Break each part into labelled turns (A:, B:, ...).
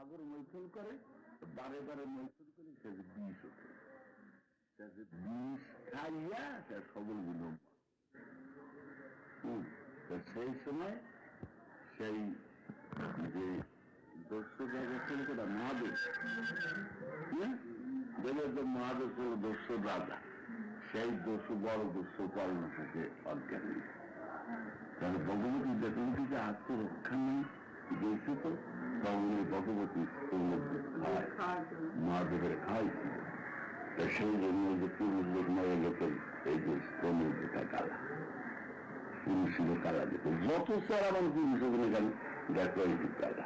A: সাগর মৈথুন করে, বারে বারে মৈথুন করে সে বিষ ওঠে, বিষ খাইয়া তার সকল গুলো। সেই সময় সেই যে দস্যু জায়গা ছিল সেটা মহাদেব, মহাদেব হল দস্যু রাজা। সেই দস্যু বড় দস্যু পালন থেকে অজ্ঞান নেই। তাহলে ভগবতী দেখতে আত্মরক্ষা নেই গেছে, তো তখন ভগবতী মহাদেবের খাওয়াইছিল। সেই জন্য যে পুরুষ লোক মরে গেছেন, এই যে স্তনের যেটা কালা, পুরুষের কালা যেত, যত সারা আমার পুরুষ ওখানে গেল দেখো এই কালা।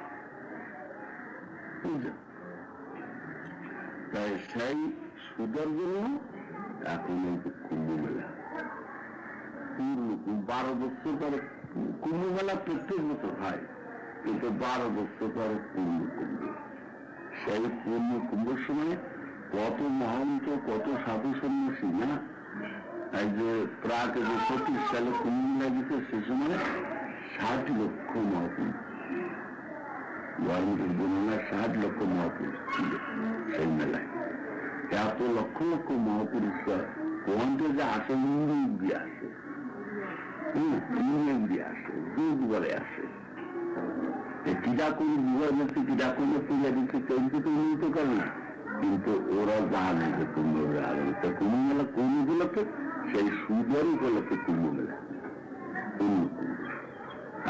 A: তাই সেই সুদের জন্য এখন কুম্ভ মেলা, 12 বছর পরে কুম্ভ মেলা প্রত্যেক বছর হয়, কিন্তু 12 বছর পরে পূর্ণ কুম্ভ। সেই পূর্ণ কুম্ভের সময় কত মহান্ত, কত সাধু সন্ন্যাসী না, এই যে প্রাক 25 সালে কুম্ভ মেলা গেছে, সে সময় 60 লক্ষ মহাপুরুষ, গভর্নমেন্টের বর্ণনা 60 লক্ষ মহাপুরুষ ছিল সেই মেলায়। এত লক্ষ লক্ষ মহাপুরুষরা কোনটা যে আসে, ইউনিক দিয়ে আসে, ইউনিক দিয়ে আসে, যুগ বলে আসে। কিরা কোন বিবাহ দিচ্ছে, কিরা কোন পূজা দিচ্ছে, কেউ তো উন্নত করে না, কিন্তু ওরা জানে যে কুম্ভ মেলা আগে। কুম্ভ মেলা কোন উপলক্ষে? সেই সুদের উপলক্ষে কুম্ভ মেলা।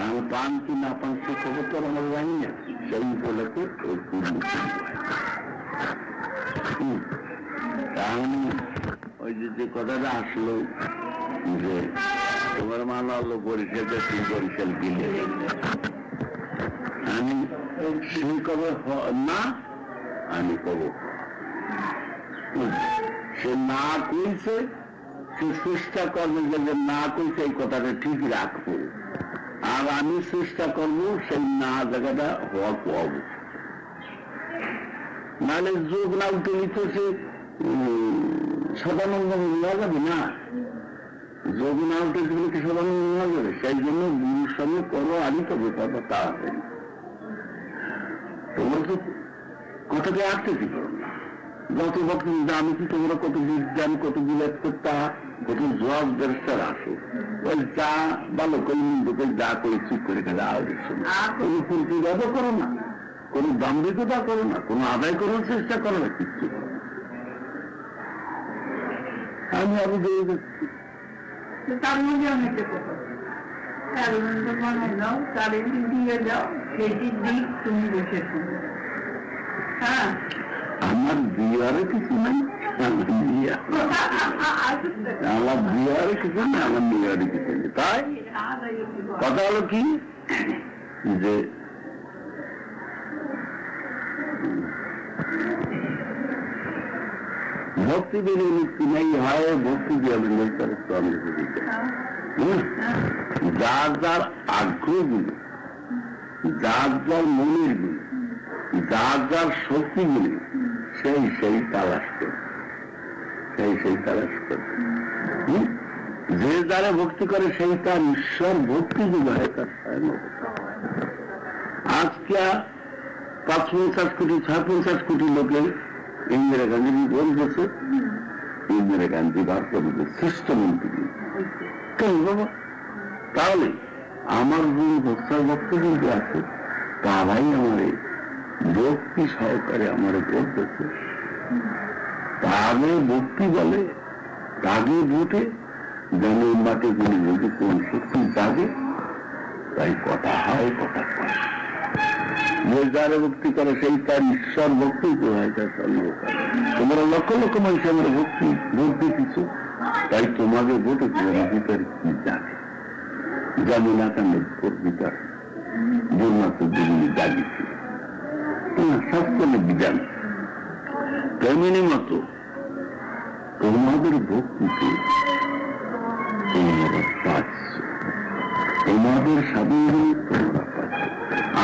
A: আমি পান কি না পান সে খবর তো আমার জানি না, সেই উপলক্ষে ওই কুম্ভ তাহলে ওই যে কথাটা আসলো যে তোমার মানা হলো পরিষদে, তুমি পরিষদ দিলে, আমি সেই কবে না, আমি কব সে না কইছে, সে চেষ্টা করবে যে না কইছে এই কথাটা ঠিক রাখবো, আর আমি চেষ্টা করবো সেই না জায়গাটা হওয়া পাবো। নাহলে যোগ না উঠে নিতেছে সদানন্দ নেওয়া যাবে না, যোগ না উঠে গেলে কি সদানন্দ নেওয়া যাবে? সেই জন্য গুরুর সঙ্গে করো, আনি তবে কথা তাড়াতাড়ি। তোমরা তো কথাকে আটকে করো না, যত ভক্তি আমি কি তোমরা কত বিজ্ঞান, কত বিলাস করতা, কত জব ব্যবসার আসো, ওই যা ভালো করে মন্দকে যা করে ঠিক করে খেলে কোনো ফুলকি ব্যবহার করো না, কোন দাম্ভিকতা করো না, কোন আদায় করার চেষ্টা করো না, কিচ্ছু। আমি আরো দিয়ে যাচ্ছি তার মধ্যে অনেকটা কথা যাও, তাদের দিয়ে যাও, সেটির দিক তুমি বসে থাকো। হ্যাঁ, আমার বিয়ারে কিছু নাই, আমার বিয়ারে কিছু নেই, আমার বিয়ারে কিছু নেই। তাই কথা হলো কি যে ভক্তি বেড়ে মুক্তি নেই হয়, ভক্তি দিয়ে যার যার আগ্রহগুলো, যার যার মনের গুলো, যার যার শক্তিগুলি, সেই সেই তালাশ করবে, সেই তালাশ করবে। যে যারা ভক্তি করে সেই তার ঈশ্বর ভক্তি যুগ হয়। তার আজকে ৫-৫০ কোটি ৬-৫০ কোটি লোকে ইন্দিরা গান্ধী বলতেছে, ইন্দিরা গান্ধী ভারতের শ্রেষ্ঠমন্ত্রী। কেন বাবা? তাহলে আমার গুরু ভক্তার ভক্ত কিন্তু আছে, তারাই আমার ভক্তি সহকারে আমার বলতেছে, তাদের ভক্তি বলে, তাকে ভোটে যেন মাঠে গুলি যদি কোন শক্তি জাগে, তাই কথা হয়, কথা কয়। যে যারা ভক্তি করে সেই তার ঈশ্বর ভক্তি তো হয়। তার তোমরা লক্ষ লক্ষ মানুষ আমার ভক্তি ভোট দিতেছ, তাই তোমাদের ভোটে তোমার ভিতরে কি জাগে, যেমন একান্নের ভিতর জন্মাত্র দুগুলি জাগিছে, শাস্ত্রের বিধান তেমনি মতো তোমাদের ভক্তিতে তোমরা পাচ্ছ, তোমাদের সাধন তোমরা পাচ্ছ।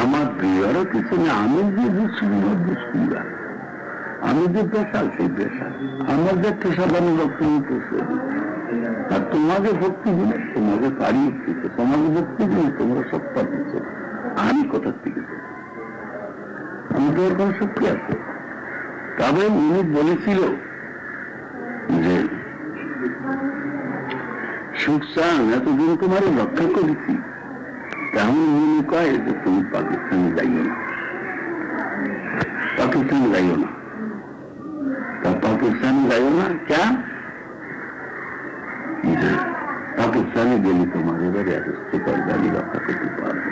A: আমার প্রিয়রও কিছু নেই, আমি যে দুষ্কুরা, আমি যে পেশাল সেই পেশাল, আমার যে পেশাদানি ভক্তি নিতেছে, আর তোমাকে ভক্তি দিলে তোমাকে পাড়িয়ে দিচ্ছে, তোমাকে ভক্তি দিলে তোমরা সব পাচ্ছ। আমি কোথার থেকে আমি তো ওর কোন শক্তি আছে। তবে উনি বলেছিল যে সুখ চান, এতদিন তোমার রক্ষা করেছি, তেমন উনি কয় যে তুমি পাকিস্তানে যাইও না, পাকিস্তানে যাইও না। তা পাকিস্তানে যাইও না কেন? যে পাকিস্তানে গেলে তোমার এবারে অ্যারেস্ট করবে, আমি রক্ষা করতে পারবো।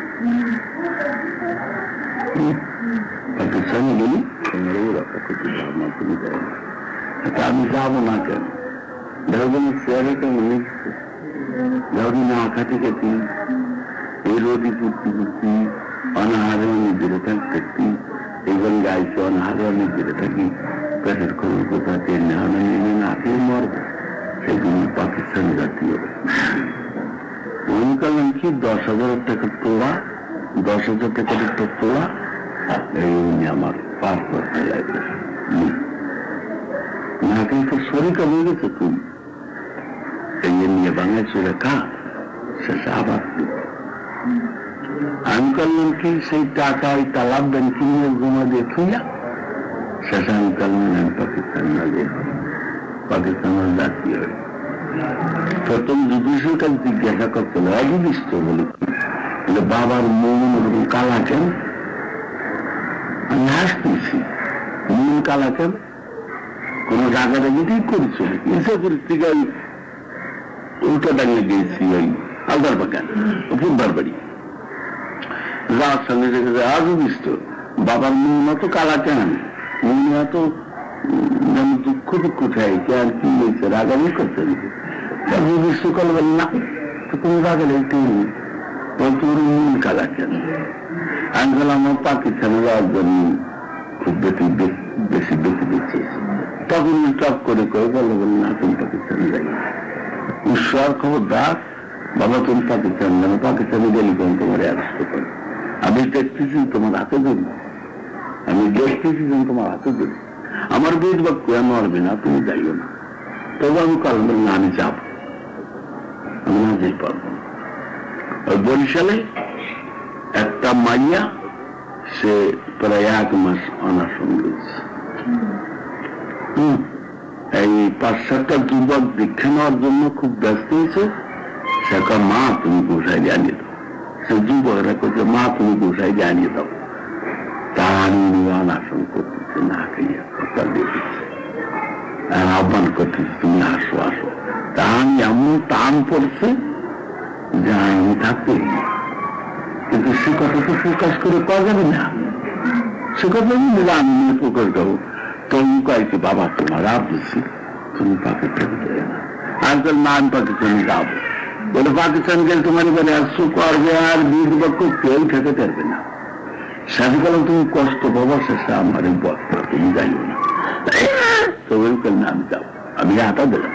A: পাকিস্তানে গেলে তোমার রক্ষা করতে পারবো না, তুমি যাই না। আমি যাবো না কেন? ধরবেন চেয়ারে কেমন লিখছে, ধরুন আঁকা থেকে এই রোদি করতে করতে অনাহারে অনেক দূরে থাকতে, এবং গাইছে অনাহারে অনেক দূরে থাকি, পেটের খবর কোথা তেল নেওয়া না খেয়ে মরবে, সেগুলো পাকিস্তানে যাতে হবে। মনে করলাম কি 10,000 টাকা তোলা, 10,000 টাকার একটা তোলা, এই উনি আমার পার করতে লাগবে না, কিন্তু শরীর কমে গেছে তুমি এই নিয়ে বাংলায় চলে খা, শেষে আবার আমি করলাম কি সেই টাকা ওই তালাব ব্যাংকিং এর জমা দিয়ে থুইয়া শেষে আমি করলাম আমি পাকিস্তান না যে পাকিস্তানের জাতীয় হয়। প্রথম যুদ্ধের কাছে জিজ্ঞাসা করতে হবে অবিদিষ্ট বলে বাবার মন ওরকম কালা কেন? আমি হাসতেছি, মন কালা কেন? কোন রাগারাগি ঠিক করেছিল ইসে পরিস্থিতি উল্টো ডাঙিয়ে গিয়েছি ওই আলদার বাগান ফুটবার বাড়ি যাওয়ার সঙ্গে দেখে আজও বিষ্ট বাবার মন অত কালা কেন? মন এত দুঃখ দুঃখ খাই কেন, কি হয়েছে? রাগারাগি করতে বিষ্ট কল বল না, তো কোন রাগারাগি তোর মন কালা কেন? আমি বললাম আমার পাকিস্তানে যাওয়ার জন্য খুব বেশি বেশি দিচ্ছে। তখন টপ করে বলো বল না তুমি পাকিস্তানে যাই ঈশ্বর খবরদার বাবা, তুমি পাকিস্তান জানো, পাকিস্তানে গেলি কোন তোমার অ্যারেস্ট করে। আমি দেখতেছি তোমার হাতে ধরি, আমি দেখতেছি তোমার হাতে ধরি, আমার বেদ বাক্য মারবে না, তুমি যাইও না। তবে আমি কারণ না আমি যাব, আমি না যেতে পারবো না। ওই বরিশালে একটা মাইয়া সে প্রায় 1 মাস অনাশন রয়েছে। এই 5-7টা যুবক দীক্ষা নেওয়ার জন্য খুব ব্যস্ত হয়েছে। সে মা তুমি গোসাই জানিয়ে দাও, সে যুবকরা করছে মা তুমি গোসাই জানিয়ে দাও। তার অনাশন করতেছে না খাইয়া সকাল দিয়ে দিচ্ছে, আর আহ্বান করতেছে তুমি আসো আসো। তা আমি এমন টান পড়ছে যে আমি থাকতেই, কিন্তু সে কথা তো প্রকাশ করে পাওয়া যাবে না, সে কথা আমি প্রকাশ করবো। তুমি কয়েকটি বাবা তোমার আপ দিচ্ছি, তুমি পাকিস্তানে যাবে না। আজকাল না আমি পাকিস্তানে যাবো বলে পাকিস্তান গেলে তোমার এবারে আসছো করবে, আর বীর পক্ষ কেউ খেতে পারবে না। সাথে কালাম তুমি কষ্ট পাবো, শেষে আমার এই বস্তা তুমি যাইও না। তবে না আমি যাবো, আমি হাতা দিলাম।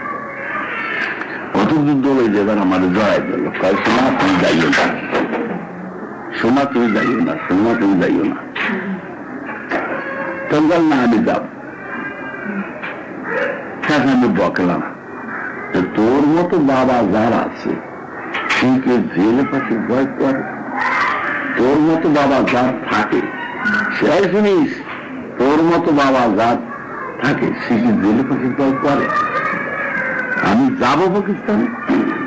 A: কত যুদ্ধ হয়ে যে এবার আমার জয় দিল, কয় সোনা তুমি যাইও না, সোনা তুমি যাইও না, সোনা তুমি যাইও না। তখন না আমি যাব, আমি বকলাম তোর মতো বাবা যারা আছে সে জেলে পাশে ভয় করে, তোর মতো বাবা যার থাকে সে জিনিস, তোর মতো বাবা যার থাকে সে কি জেলে পাশে ভয় করে? আমি যাবো পাকিস্তানে,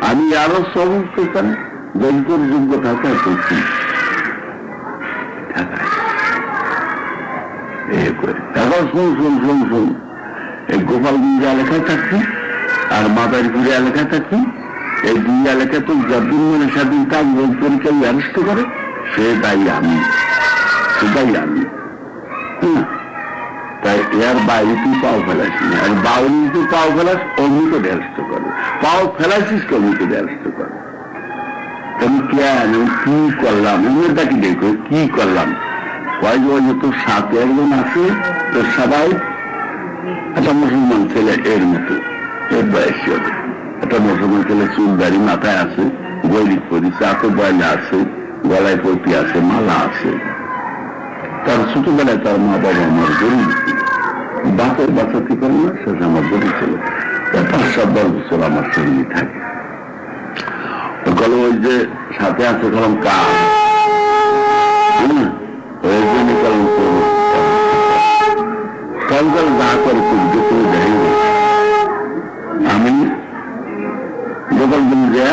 A: আমি আরো সমস্ত স্থানে যন্ত্র যোগ্য থাকা করছি শুন এই গোপালগঞ্জ এলাকায় থাকছি আর মাদারীপুরে এলাকায় থাকছি। এই 2 এলাকায় তো যতদিন মানে সেদিন কাজ পরীক্ষা অ্যারেস্ট করে সে দায়ী আমি, সেটাই আমি। তাই এর বাইরে তুই পাও ফেলাইছি না, আর বাইরে তুই পাও ফেলাস অগ্নিকে অ্যারেস্ট করে, পাও ফেলাইছিস অগ্নিকে অ্যারেস্ট করে। আমি কেন কি করলাম এটাকে দেখো কি করলাম? কয়েকজন তোর সাথে একজন আছে, তোর সবাই একটা মুসলমান ছেলে এর মতো এর বয়সী হবে, একটা মুসলমান ছেলে চুল দাড়ি মাথায় আছে, গৈরিক পরিচয় হাতে বয়লা আছে, গলায় পটি আছে, মালা আছে। তার ছোটবেলায় তার মা বাবা আমার গরিব ছিল, বাপের বাঁচাতে পারে না, সেটা আমার গরিব ছিল। 5-7 বছর আমার সঙ্গে থাকে। ওই যে সাথে আছে কলম কাজ, ওই জন্য কলম জল যা করে করবে কোনো দেয় আমি যখন বলি যে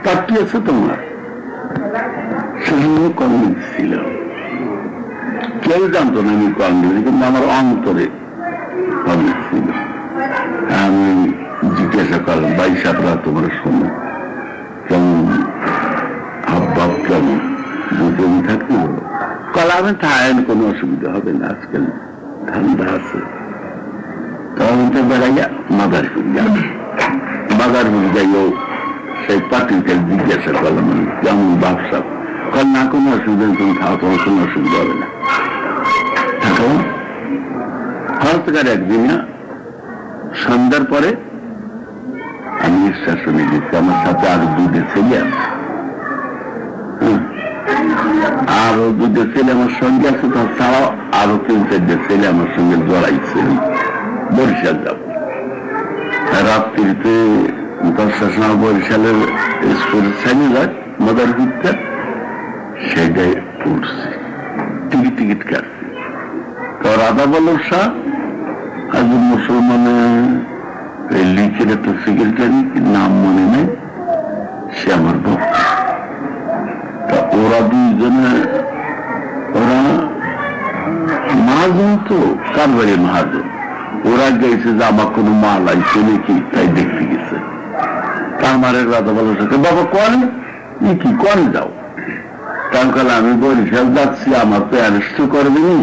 A: পার্টি আছে তোমার সেখানে কংগ্রেস ছিল কেউ জানতো না আমি কংগ্রেস কিন্তু আমার অন্তরে কংগ্রেস ছিল আমি জিজ্ঞাসা করলাম ভাই সাহেবরা তোমার শোনো কেমন হাবভাব কেমন দুজন থাকতে হলো কলা আমি থাকেন কোনো অসুবিধা হবে না আজকাল ঠান্ডা আছে তখন তো বেড়াইয়া মাদারপুর যাবে মাদারপুর যাইও সেই পার্টিকে জিজ্ঞাসা করলাম কেমন ব্যবসা কল না কোনো অসুবিধা তুমি খাওয়া তোমার কোনো অসুবিধা হবে না থাকো হরতকার একদিন সন্ধ্যার পরে আমি স্টেশনে গেছি আমার সাথে আরো দুটো ছেলে আছে আরো দুটো ছেলে আমার সঙ্গে আছে তাছাড়াও আরো 3-4 ছেলে আমার সঙ্গে জড়াইছে বরিশাল যাব রাত্রিতে 10টার সময় বরিশালের স্কুলের সাইনে যায় মাদারপুরটা সেটাই উঠছে টিকিট কাটছে তো রাধা বল্লভ শাহ আজ মুসলমানে লিখের একটা সেক্রেটারি নাম মনে নেই সে আমার ভক্ত তা ওরা দুইজনে ওরা মহাজন তো কারবারি মহাজন ওরা গেছে যে আমার কোনো মাল আইছে নাকি তাই দেখতে গেছে তা আমার রাধা বল্লভ শাহকে বাবা কন কি কন যাও তার কালে আমি বরিশাল যাচ্ছি আমার তো অ্যারেস্ট করবেনি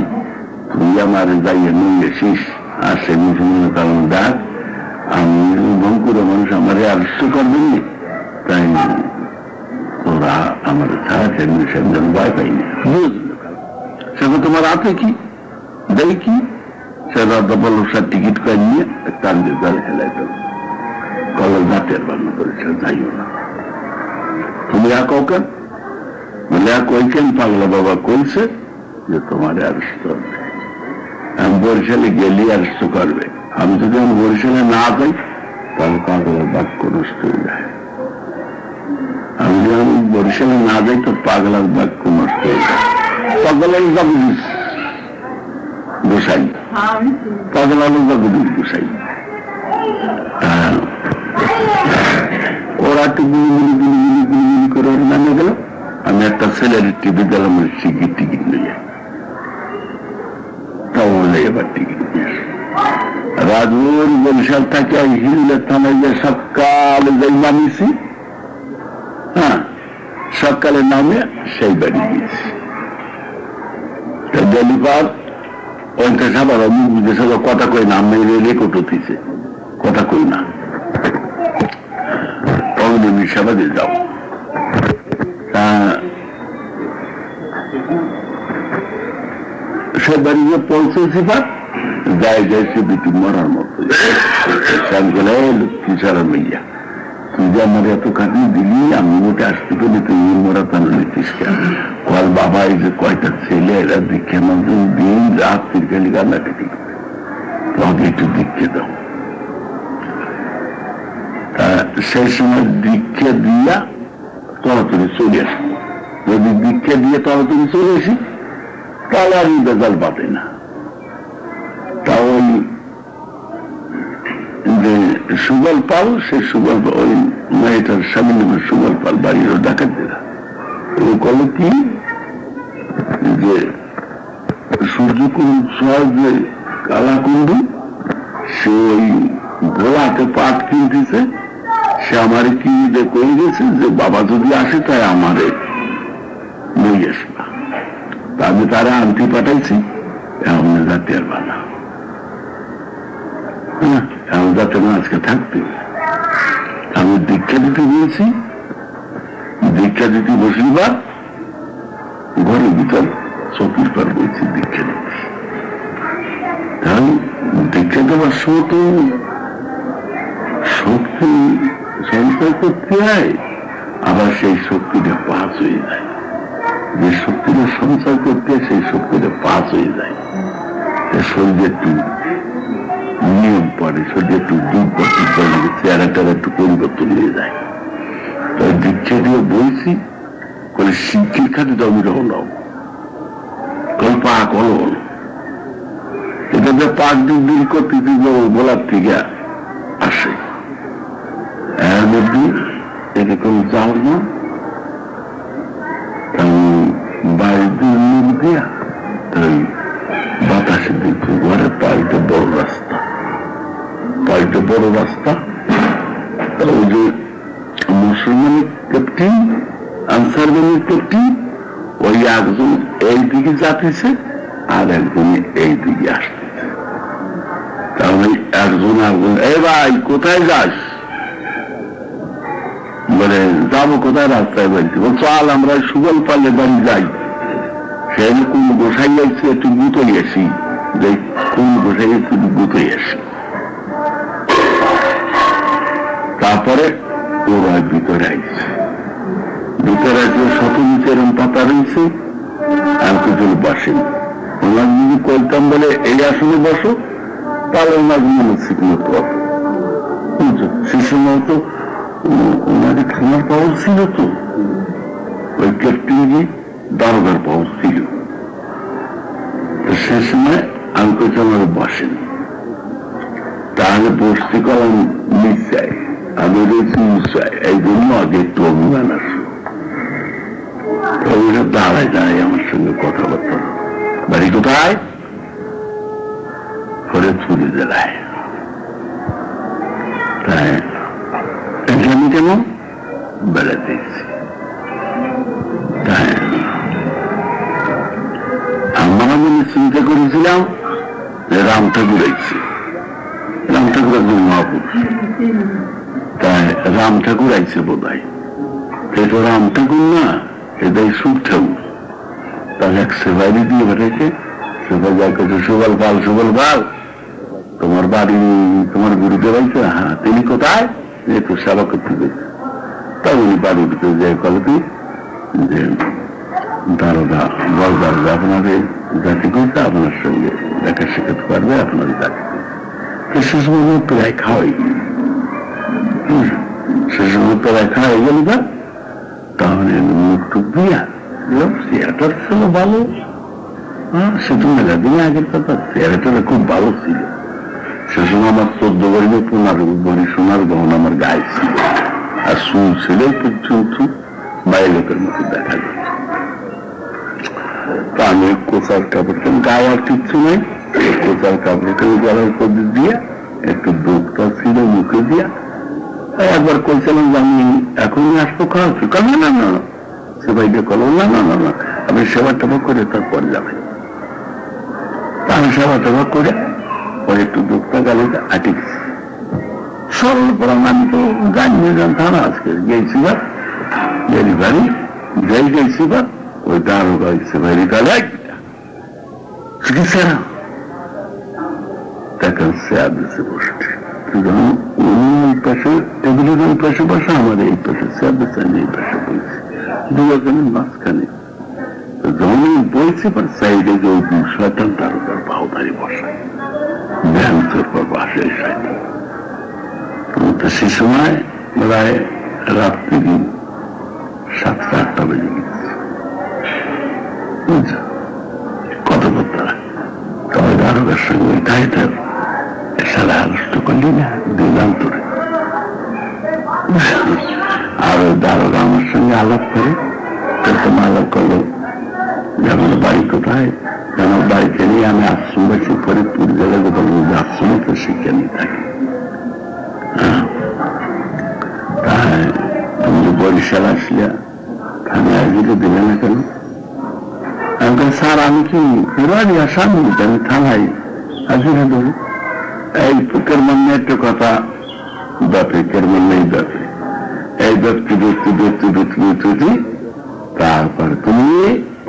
A: তুই আমার যাইয়ে নিয়ে এসিস আর সে মুসলমানের কারণ ডাক আমি ভঙ্কুর মানুষ আমার অ্যারেস্ট করবেনি তাই ওরা আমার ছাড়া সেদিন ভয় পাইনি বুঝলো সেখানে তোমার আছে কি দেয় কি সে রাধা বল্লভ শাহ টিকিট করে নিয়ে কান্দে জালে খেলাই দেব কলেজ জাতের বান্না বরিশাল যাইও না তুমি একাও কেন বলে কইছেন পাগলা বাবা কইছে যে তোমার অ্যারেস্ট করবে আমি বরিশালে গেলে অ্যারেস্ট করবে আমি যদি আমি বরিশালে না যাই তাহলে পাগলের বাক্য নষ্ট হয়ে যায় আমি যদি আমি বরিশালে না যাই তো পাগলার বাক্য নষ্ট হয়ে যায় পাগলের জগদীশ গোসাই পাগলার জগদীশ গোসাই ওরা একটু গুলি করে নামে গেল আমি একটা ছেলের টিভি দিলাম টিকিট নিয়ে তাও বলে এবার টিকিট নিয়ে রাজুর বরিশাল থেকে হিলের থানায় যে সকালে যাই নামিয়েছি হ্যাঁ সকালে নামে সেই বাড়ি গিয়েছি ডেলিভার ওইটা সাবার বিদেশে কথা কই না আমি রেকর্ড হতেছে কথা কই না অগ্নি সাবাদে যাও সে বাড়িতে পৌঁছেছি বা যাই যাইছে বিটি মরার মতো লক্ষ্মী সারা মেয়া তুই যে আমার এত খাটি দিলি আমি ওটা আসতে পেলে তুই মরা তানো নিতিস কেন কল বাবা এই যে কয়টা ছেলে এরা দীক্ষা মানুষ দিন রাত তিরকালি কান্নাকাটি করে তোমাকে একটু দীক্ষা দাও তা সেই সময় দীক্ষা দিয়া তাড়াতাড়ি চলে আসবো যদি দীক্ষা দিয়ে তাড়াতাড়ি চলে আসি তাহলে আর বেজাল পাতে না তা ওই যে সুবল পাল সে সুবল ওই মেয়েটার স্বামী নামে সুবল পাল বাড়িরও ডাকাত দিলা ও কল কি যে সূর্যকুণ্ড যে কালাকুণ্ড সে ওই গোলাতে পাট কিনতেছে সে আমারে কি কয়ে গেছে যে বাবা যদি আসে তাই আমারে নিয়ে আসবা আমি তারা আনতে পাঠাইছি এমন জাতীয় বানা এমন যাতে না আজকে থাকতে আমি দীক্ষা দিতে বলছি দীক্ষা দিতে বসিবার ঘরের ভিতর চৌকির পর বলছি দীক্ষা দিচ্ছি তাহলে দীক্ষা দেওয়ার সময় তো শক্তি সঞ্চয় করতে হয় আবার সেই শক্তিটা পাস হয়ে যায় যে শক্তিটা সঞ্চয় করতে সেই শক্তিটা পাস হয়ে যায় শরীরে একটু নিয়ম পড়ে শরীরে একটু দুর্গতি চেহারাটার একটু পরিবর্তন হয়ে যায় তাই দীক্ষা দিয়ে বলছি বলে শিক্ষির খাতে জমি হল কল পা কল হল এটা যে পাক ডিগ্রি করতেছি গোলাপ থেকে আসে, এর মধ্যে এরকম যাও না বাড়িতে মুখ দিয়া বাতাসে দিচ্ছে ঘরে পাইতে বড় রাস্তা, পাইতে বড় রাস্তা। ওই যে মুসলমানের ক্যাপ্টেন আনসার বাহিনীর ক্যাপ্টেন ওই একজন এই দিকে যাতেছে আর একজন এই দিকে আসতেছে। তাহলে একজন একজন এ ভাই কোথায় যাস, বলে যাবো কোথায়, রাস্তায় বলছি। চল আমরা সুগল পালে বাড়ি যাই, সেখানে কোন গোসাই যাইছে একটু গুতোই আসি, যে কোন গোসাই একটু গুতোই আসি। তারপরে ওরা ভিতরে আইছে, ভিতরে আসলে শত নিচেরম পাতা রয়েছে, আর কিছু বসেন। ওনার যদি কইতাম বলে এই আসনে বসো, তাহলে ওনার মনে সিকমত সে সময় তো ওনাদের খানার পাওয়ার ছিল, তো ওই ক্যাপ্টেনজি দারোগার পাওয়ার ছিল। সে সময় আমি কইতাম আর বসেন, তাহলে বসতে কলাম নিচ চাই, আমি রয়েছি চাই, এই জন্য আগে একটু অভিমান আসলো। দাঁড়ায় দাঁড়ায় আমার সঙ্গে কথাবার্তা, বাড়ি কোথায়, ফরিদপুর জেলায়। তাই আমি কেন বেড়াতে এসেছি, তাই আমরা মনে চিন্তা করেছিলাম যে রাম ঠাকুর আইছে, রাম ঠাকুর একজন মহাপুরুষ, তাই রাম ঠাকুর আইছে বোধ হয়। এটা রাম ঠাকুর না, এটাই সুখ ঠাকুর। তাহলে এক সেবাই দিয়ে বেড়েছে, সেবাই যা করছে সুবল পাল, সুবল পাল তোমার বাড়ি, তোমার গুরুদেব আইছে। হ্যাঁ, তিনি কোথায়, একটু সেবা করতে গেছে। তা উনি বাড়ির ভিতরে যাই কলকে যে দারোগা বল দারোগা আপনাদের জাতি করছে, আপনার সঙ্গে দেখা শেখাতে পারবে, আপনার জাতি সে সময় প্রায় খাওয়াই, সে সময় প্রায় খাওয়াই গেল না। তাহলে মুখ টুক দিয়া চেয়ারটা ছিল ভালো, হ্যাঁ সে তো মেলা দিন আগের কথা, চেয়ারটা খুব ভালো ছিল। সে সময় আমার 14 বছর 15 বছর সোনার গহনা আমার গায়ে ছিল, আর চুল ছিল চুল বাইরে লোকের মতো দেখা যাচ্ছে। তা আমি কোচার কাপড়টা গায়ে আর কিচ্ছু নেই, কোচার কাপড়টা গলার পদ্ধতি দিয়া একটু দুধটা ছিল মুখে দিয়া একবার কইছিলাম যে আমি এখনই আসবো খাওয়াচ্ছি। না না না, সেবাইকে কল না না না না, আপনি সেবা টেবা করে তারপর যাবেন। আমি সেবা টেবা করে পরে একটু দুধটা গালে আটি সরল পড়ান। আমি তো জানি থানা আজকে গেছি বা ডেলিভারি যাই গেছি বা ওই দারোগা সেবাই গালে চিকিৎসা দেখেন চেয়ার দিচ্ছে বসতে, ওই পাশে টেবিলের ওই পাশে বসে, আমার এই পাশে চেয়ার দিচ্ছে, আমি এই পাশে বলছি, দুজনের মাঝখানে। যখন বলছি সাইডে যে ওই শয়তান দারোগার বাহুধারি বসায় ব্যাংকের পর বাসে শয়তান। তো সে সময় প্রায় রাত্রি 7-8টা বেজে গেছে, বুঝছো কথাবার্তা। তবে দারোগার সঙ্গে তাইতে সারা আলোচনা করলি না, দিলাম তোরে। আর ওই দারোগা আমার সঙ্গে আলাপ করে, প্রথম আলাপ করলো যে আমার বাড়ি কোথায়, আমার বাড়িতে নিয়ে আমি আশ্রমবাসী ফরিদপুর জেলায় বলবো যে আশ্রমে তো শিক্ষা নিয়ে থাকি। তাই তুমি যে বরিশাল আসলে থানায় আসলে দিলে না কেন? আমি স্যার আমি কি ফেরারি আসামি, আমি থানায় আসলে ধরো এই কেরমান একটা কথা ব্যাপে, কেরমান নেই ব্যাপে, এই ব্যক্তি ব্যক্তি ব্যক্তি ব্যক্তি ব্যক্তি। তারপর তুমি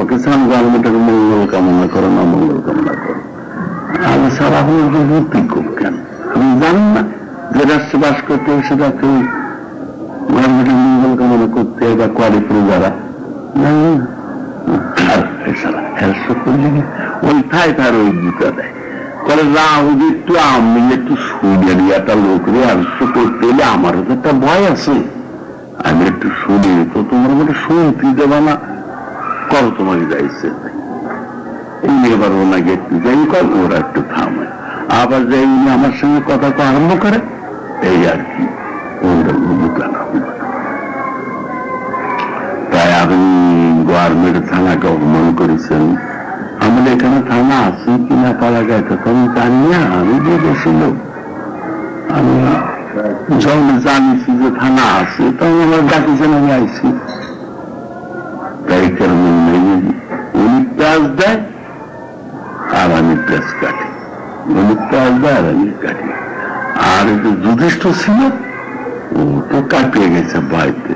A: ওকে সামনে মঙ্গল কামনা করো না মঙ্গল কামনা করো। আমি স্যার আপনার ভর্তি খুব কেন, আমি জানি না যে রাষ্ট্রে বাস করতে হবে সেটা কেউ গভর্নমেন্টের মঙ্গল কামনা করতে বা করে করে যারা ওই থাই তার ওই জুতা দেয় করে রাহুল একটু আমি একটু শুনে একটা লোক রে আবিষ্কার করতে এলে আমারও তো একটা ভয় আছে, আমি একটু শুনি তো তোমার মধ্যে শুনতে দেবা না, করো তোমাকে যাইছে উনি আবার ওনাকে একটু যাই কর, ওরা একটু থামে, আবার যাই উনি আমার সঙ্গে কথা তো আরম্ভ করে, এই আর কি ওদের দোকান। তাই আপনি গভর্নমেন্ট থানাকে অপমান করেছেন। আমাদের এখানে থানা আছে কিনা পালা গেছে তো আমি জানি না, আমি যে বেশি লোক, আমি যখন জানিছি যে থানা আছে তখন আমার ডাকিছেন, আমি আইছি। তাই কারণে উনি প্যাঁচ দেয় আর আমি প্যাঁচ কাটি, উনি প্যাঁচ দেয় আর আমি কাটি। আর যে যুধিষ্ঠ ছিল ও তো কাটিয়ে গেছে বাড়িতে,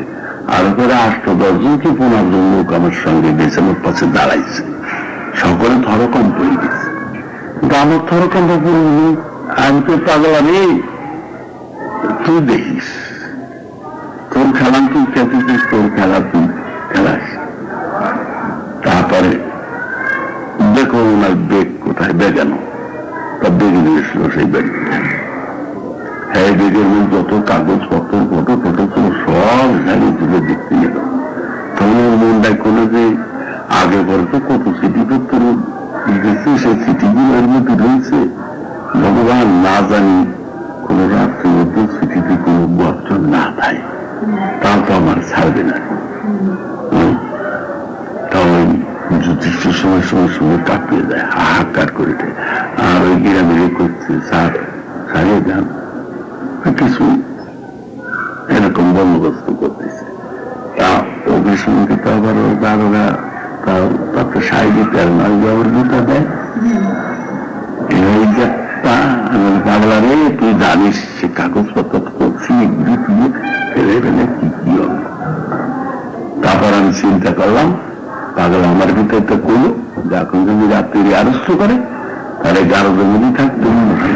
A: আর করে 8-10 জন কি 15 জন লোক আমার সঙ্গে গেছে, আমার পাশে দাঁড়াইছে, সকলে থরকম পড়ে গেছে। কিন্তু আমার থরকম পড়ে, আমি তো পাগলা নেই, তুই দেখিস তোর খেলা তুই খেতেছিস, তোর খেলা তুই খেলাস। তারপরে দেখো ওনার বেগ কোথায়, বেগানো তা বেগে নিয়েছিল সেই বেগ, হ্যাঁ বেগের মধ্যে যত কাগজপত্র ফটো ফটো ছিল সব ঝাড়ি তুলে দেখতে গেল। তখন ওর মনটাই কোনো যে আগে পরে তো কত চিঠিপত্র দিয়েছে, সেই চিঠিগুলোর মধ্যে রয়েছে ভগবান না জানি কোন রাত্রের মধ্যে চিঠিতে কোনো বর্জন না থাকে, তা তো আমার ছাড়বে না। তাহলে যথেষ্ট সময় সময় সময় কাঁপিয়ে দেয়, হাহাকার করে দেয়। আর ওই গিরামেরি করছে, স্যার সারিয়ে যান কিছু এরকম বন্দোবস্ত করতেছে। তা ওদের সঙ্গে তো আবার দারোগা তাকে সাই দিতে আর নয় জবর দিতে দেয়। পাগলা রে, তুই জানিস সে কাগজপত্র করছি ফেলে ফেলে কি কি হবে। তারপর আমি চিন্তা করলাম, পাগলা আমার ভিতরে তো করলো যে এখন যদি রাত্রি আরস্ত করে তাহলে 11 জমি থাকতে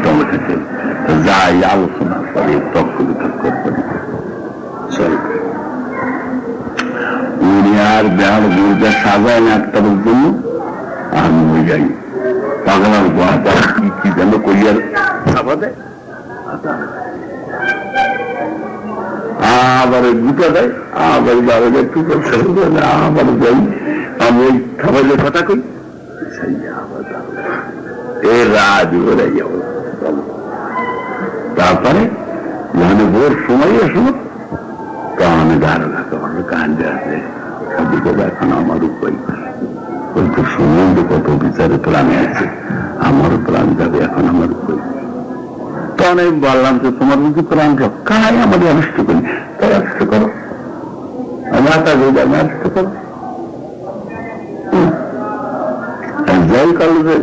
A: টমে থাকে, যাই আলোচনা করে তক্ক করে উনি আর বেহার গুরুদের সাজায় না একটা জন্য আমি হয়ে যাই পাগলার গোয়াটা কি যেন কইয়ার ছাপা দেয়, আবার গুটা দেয়, আবার 12 একটু আবার যাই আমি ওই খাবারের কথা কই, সেই আবার এ রাজ ওরে যাব। তারপরে মানে ভোর সময় আসলো, কানে ধারণা তোমার কান্দে আছে এখন আমার উপায় ওই তো সময় কত বিচারে প্রাণে আছে, আমারও প্রাণ যাবে এখন আমার উপায়। তখন আমি বললাম যে তোমার যদি প্রাণ রক্ষায় আমাদের অনিষ্ট করি, তাই অনিষ্ট করো, আমার কাজ আমি অনিষ্ট করো। যাই করলো যে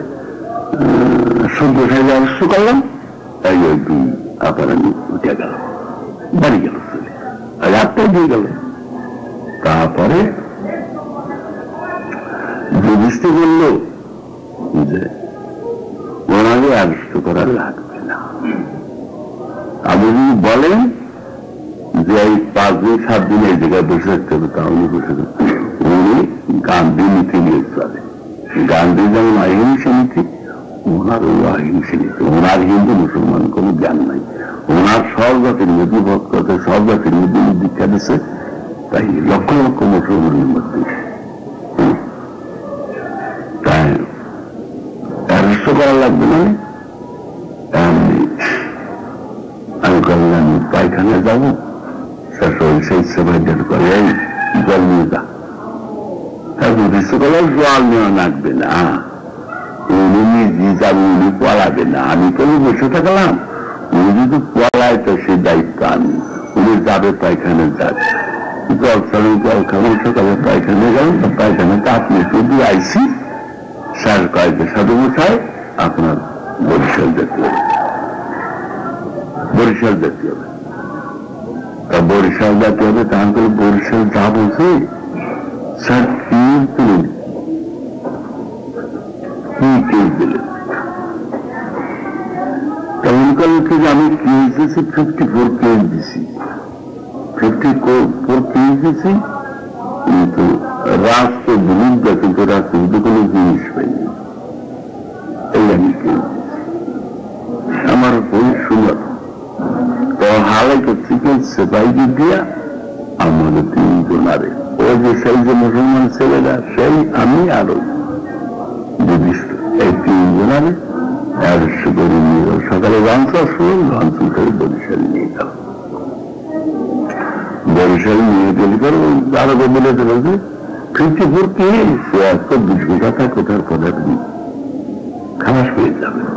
A: সূর্য সাইজে অনিষ্ট করলাম, তাই ওই দুই আবার আমি উঠে গেল, বাড়ি গেল, রাতটাই দিয়ে গেল। তারপরে যুধিষ্ঠির বলল যে ওনাকে আবিষ্ট করা লাগবে না। আপনি যদি বলেন যে এই 5 দিন 7 দিন এই জায়গায় বসে থাকতে হবে, তাহলে বসে থাকতে উনি গান্ধী নীতি নিয়ে চলে। গান্ধী যেমন অহিংসা নীতি, ওনারও অহিংসা নীতি। ওনার হিন্দু মুসলমান কোনো জ্ঞান নাই, ওনার সব জাতির মধ্যে ভক্ত, সব জাতির মধ্যে দীক্ষা দিচ্ছে, তাই লক্ষ লক্ষ মুসলমানের মধ্যে তাই অ্যারেস্ট করা লাগবে না। আমি করলাম পায়খানা যাবো, সেই সেবাই করে এই জল নিয়ে যা, জল নেওয়া লাগবে না, উনি নিজে যাবে, উনি পলাবে না, আমি তো বসে থাকলাম, উনি যদি পলায় তো সেই দায়িত্ব আমি, উনি যাবে পায়খানা যাবে, জল ছাড়া জল খাবেন, সকালে পায়খানা গেলেন, পায়খানাতে আপনি শুধু আইসি স্যার কয়েকটা সাধু মশাই আপনার বরিশাল যেতে হবে, বরিশাল যেতে হবে। তা বরিশাল যেতে হবে, তাহলে বরিশাল যা বলছে স্যার কি কেস দিলেন, তেমন কালে থেকে আমি কেস দিয়েছি 54 কেস দিছি, 54 কেস দিছি, কিন্তু রাষ্ট্র বিরুদ্ধে, কিন্তু রাষ্ট্রের কোনো জিনিস পাইনি, এই আমি কেস দিছি। আমার বই শুনল তো হালাই করছি সেপাই দিয়া আমাদের 3 জনারে, ও যে সেই যে মুসলমান ছেলেরা, সেই আমি আরো এই তিনজনের অ্যারেস্ট করে নিয়ে গেল। সকালে লঞ্চ আসলো, লঞ্চ উঠে বরিশাল নিয়ে গেল। বরিশাল নিয়ে গেলে পরে আরো বলে দিল যে 54 কে 24 ঘন্টা কোথার পরে আপনি খালাস হয়ে যাবেন,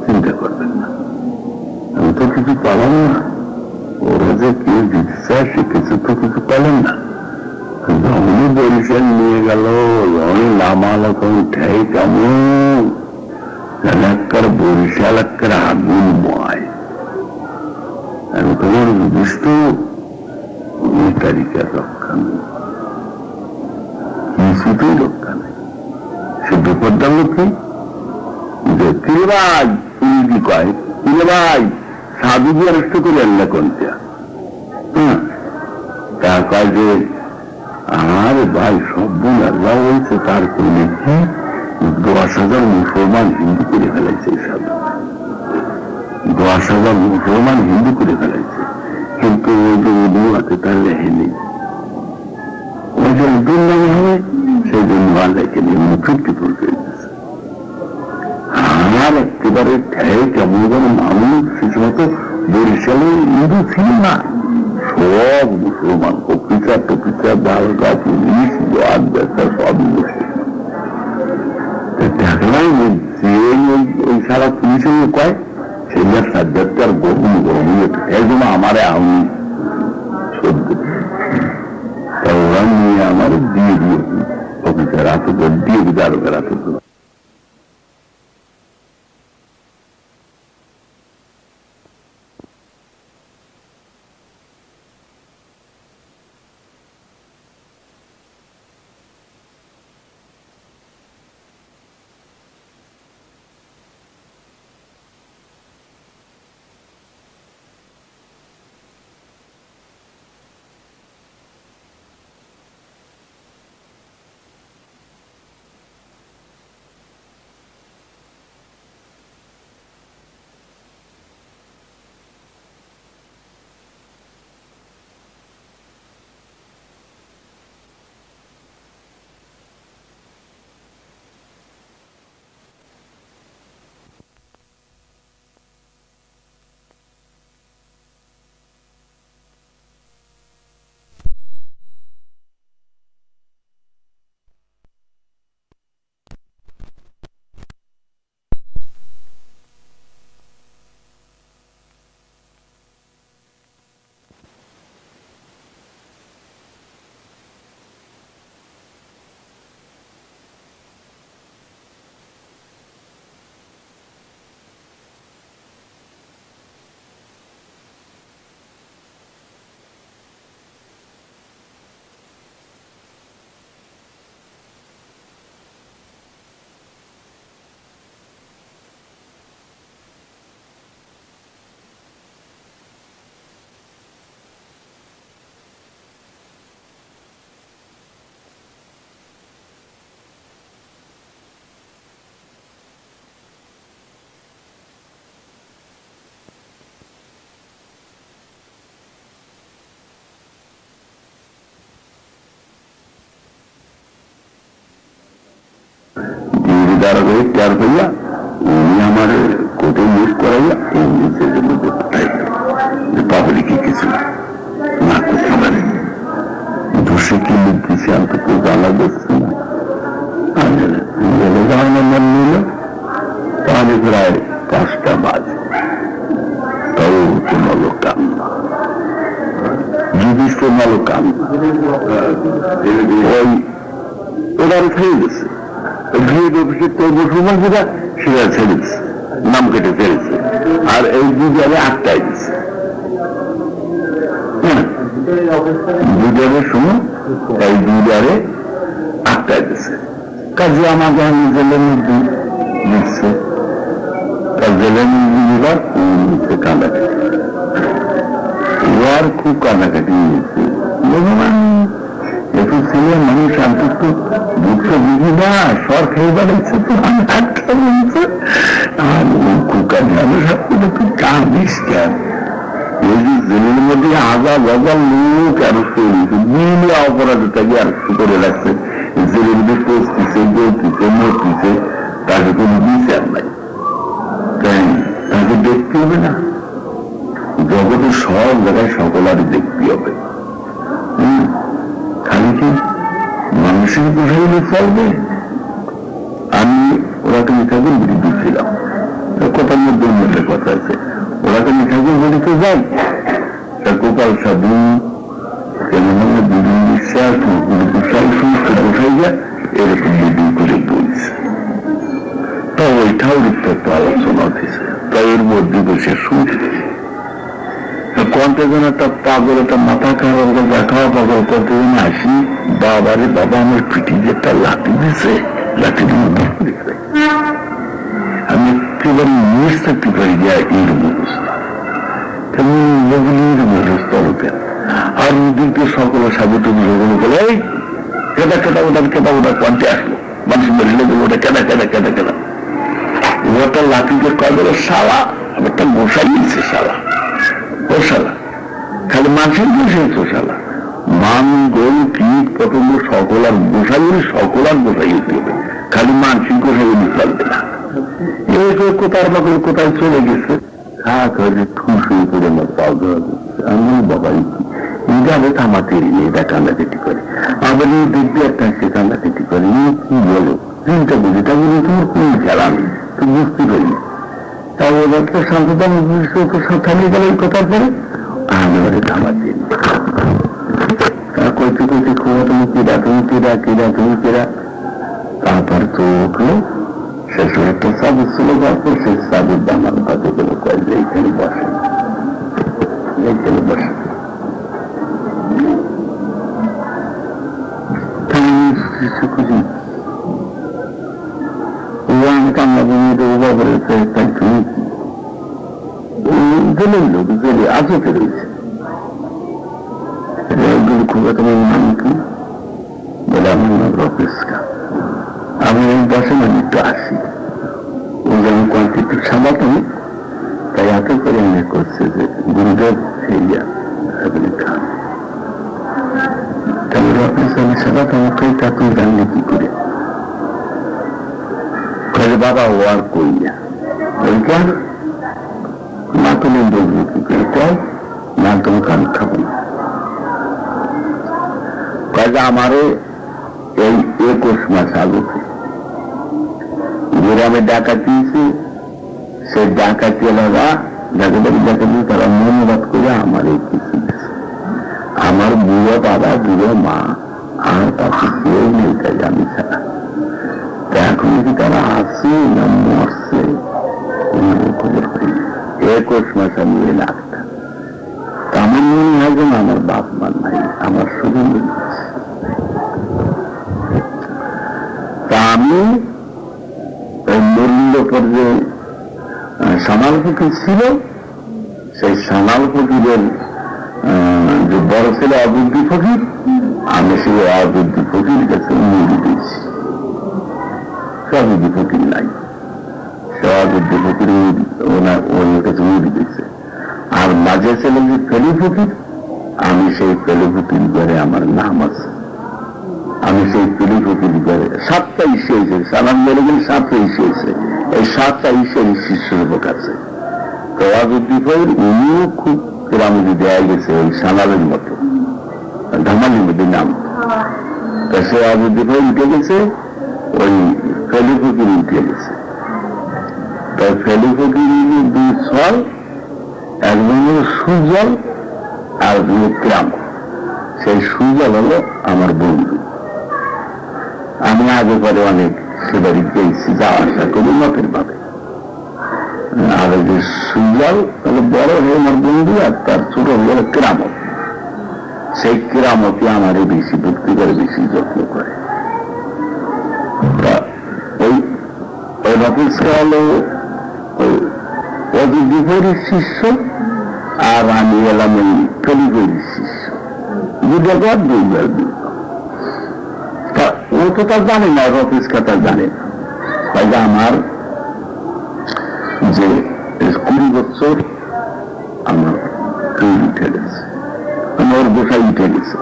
A: চিন্তা করবেন না। আমি তো কিছু পালাম না, ওরা যে কে দিতে চায় সে কিছু তো কিছু পেলেন না। যখনই বরিশাল নিয়ে গেল, যখনই নামালো তখন ঠেই কেমন এলাকার বরিশাল এলাকার আগুন ময়। আমি তোমার বুঝত তারিখের রক্ষা নেই, কিছুতেই রক্ষা নেই। সে বিপদটা লোকে যে কিরে ভাই, পুলিশ কয় কিরে ভাই সাধুজি অ্যারেস্ট করে আনলে কোনটা? তা কয় যে আরে ভাই সব বোন আল্লাহ হয়েছে, তার কোনে 10,000 মুসলমান হিন্দু করে ফেলাইছে। সাধু 10,000 মুসলমান হিন্দু করে ফেলাইছে, কিন্তু ওই যে উদু হাতে তার রেহে নেই। ওই যে উদুর নামে হবে সেই জন্য আল্লাহকে নিয়ে মুখে তুলতে গেছে। আর একেবারে ঠেয়ে কেমন যেন মানুষ সে সময় তো বরিশালে হিন্দু ছিল না, সব মুসলমান, অফিসার টফিসার দারোগা পুলিশ গার্ড ব্যবসা সব মুসলিম। দেখলাম যে ওই সারা পুলিশের কয় সেইটার সাজ্জাদটার গরম গরম একদম আমারে আমি সহ্য, তা ওরা নিয়ে আমার দিয়ে দিয়েছি অফিসার হাতে দিয়ে দারোগার হাতে। দারোগায় চার পাইয়া উনি আমার কোর্টে নিউজ করাইয়া এই নিউজের মধ্যে পাঠাই পাবলিকে কিছু না করতে পারে। দোষে কি লিখতেছে আমি তো জানা যাচ্ছে না। আমার মন নিল তাহলে প্রায় 5টা বাজে, তাও কোনো লোক কাম না, যুধিষ্ঠ ভালো কাম না। ওই ওরা খেয়ে গেছে মুসলমান যেটা সেটা ছেড়েছে, নাম কেটে ফেলেছে, আর এই দুজারে আটটাই দিচ্ছে। দুজারের সময় এই দুজারে আটটাই দিচ্ছে। কাজে আমাকে জেলের মধ্যে দিচ্ছে, জেলের মধ্যে দিবার কান্দাকাটি, ওর খুব কান্দাকাটি নিয়েছে। ভগবান একটু ছেলে মানুষ আমি তো বুঝতে বুঝি না, সর খেয়ে বেড়াচ্ছে তো আমি একটা বলছে আর কুকানি আমি সব তুই কাঁদিস কেন? ওই যে জেলের মধ্যে 1000 লোক অ্যারেস্ট করে দিয়েছে, বিনা অপরাধে তাকে অ্যারেস্ট করে রাখছে। জেলের মধ্যে পচতিছে, বলতিছে, মরতিছে, কোনো বিচার নাই, তাই তাকে দেখতে হবে না? জগতের সব জায়গায় সকলারই দেখতে হবে। খালি কি মানুষের পোষাইলে চলবে? আমি ওরাকে ঠাকুর বিরুদ্ধে ছিলাম, কথার মধ্যে অন্যদের কথা আছে। ওরাকে ঠাকুর বাড়িতে যাই, গোপাল সাধু কেমন বিভিন্ন বিশ্বাস পোষাই সমস্ত পোষাই যায়, এরকম বিধি করে বলছে। তা ওইটাও একটু আলোচনা হতেছে, তাই এর মধ্যে বসে শুনছে। কন্টেজন একটা পাগল, একটা মাথা খারাপ দেখা পাগল কন্টেজন আসি, বাবারে বাবা আমার পিঠি যে একটা লাঠি দিয়েছে, লাঠি দিয়ে আমি একেবারে নিয়ে থাকতে পারি যে এইরকম অবস্থা। আর ওদিকে সকলে সাবুতে বলে এই কেদা কেদা ওটা কেদা ওটা কন্টে আসলো, মানুষ বেরিয়ে দেবো ওটা কেদা কেদা কেদা কেদা। ওটা লাঠিকে কয় বলে শালা, একটা মশাই দিচ্ছে শালা, ও শালা। খালি মানুষের বসে তো শালা, মান গোল কীট পতঙ্গ সকল আর বসাই সকল আর বসাই হতে হবে, খালি মানসিক বসাই চলবে না। কোথার বা কোথায় চলে গেছে, ঠুসুই করে আমার পাও ধরা দিচ্ছে। আমি বাবা এইভাবে থামাতে এটা কান্দাকাটি করে, আবার দেখবি একটা সে কান্দাকাটি করে, কি বলো চিন্তা বুঝি, তা বলি তোমার কোন খেলা আমি তো বুঝতে পারি। তা ওদের তো শান্তদান থামিয়ে গেল এই কথার পরে আমি ওদের থামাতে কইতে কইতে খোয়া তুমি কেরা তুমি কেরা কেরা তুমি কেরা। তারপর তো উঠলো, শেষ একটা সাবুর ছিল, তারপর সেই সাবুর দামার কাছে গেলে কয় যে এইখানে বসে, এইখানে বসে। খুশি আমি কান্না বমিয়ে দেবো বাবার তাই তুমি গেলেন লোক গেলে আজকে রয়েছে। খুব তোমার নাম কি বলে, আমার নাম রফিসকা। আমি এই 10 মিনিট আসি, ও যেমন কয়েকটি একটু সাবাতাম, তাই এত করে মনে করছে যে গুরুদেব ফেরিয়া খান। তাহলে রফিস আমি সাবাতাম খাই, তা তুই জানলে কি করে? বাবা ও আর কই না, ওই কেন না তুমি বলবো কি করে, কয় না তুমি কান খাবো না। আমারও এই 21 মাস আগে গ্রামে ডাকাতিয়েছে, সে ডাকাতি এলাকা ডাকাতি ডাকাতি তারা মনোবাদ করে আমার এই কিছু আমার বুড়ো বাবা বুড়ো মা আর কাছে কেউ নেই, তাই আমি ছাড়া। এখন কি তারা আছে না মরছে খবর পাই। 21 মাস আমি এই লাগতাম, আমার মনে হয় যেন আমার বাপ মা নাই, আমার শুধু আমি ওই মূল্য পর্যায়ে সামাল ফকির ছিল, সেই সামাল ফকিরের যে বড় ছেলে অবুদ্ধি ফকির, আমি সেই অবুদ্ধি ফকির কাছে মুড়ি দিয়েছি। সবুদ্ধি ফকির নাই, সবুদ্ধি ফকির ওর কাছে মুড়ি দিয়েছে। আর মাঝে ছেলে যে ফেলি ফকির, আমি সেই ফেলি ফকির ঘরে আমার নাম আছে, আমি সেই ফেলি ফকির ঘরে 7টা ইস্যু হয়েছে, সালাম বেড়ে গেলে 7টা ইস্যু হয়েছে, এই 7টা ইস্যুর শিষ্যর কাছে। তো অবুদ্ধি ফকির উনিও খুব গ্রামে দেয়া গেছে ওই সালামের মতো ধামালির মধ্যে নাম। তা সে অবুদ্ধি ফকির উঠে গেছে, ওই ফেলি ফকির উঠে গেছে। তাই ফেলি ফকির 2 ছল, একদম সুজল আর গ্রাম। সেই সুজল হলো আমার বন্ধু। আমি আগে পরে অনেক সে বাড়ি গেছি, যাওয়া আসা করি মতের ভাবে। আর যে সুজল হলো বড় হয়ে আমার বন্ধু, আর তার ছোট হলো কেরামত। সেই কেরামতি আমারে বেশি ভক্তি করে, বেশি যত্ন করে। ওই ওই রফিসকা হলো ওই অযোধ্যা শিষ্য, আর আমি এলাম ওই কলিগরির শিষ্য। ও তো তার জানে না, রফিসকা তার জানে না। আমার যে 20 বছর আমার উঠে গেছে, আমার গোসাই উঠে গেছে।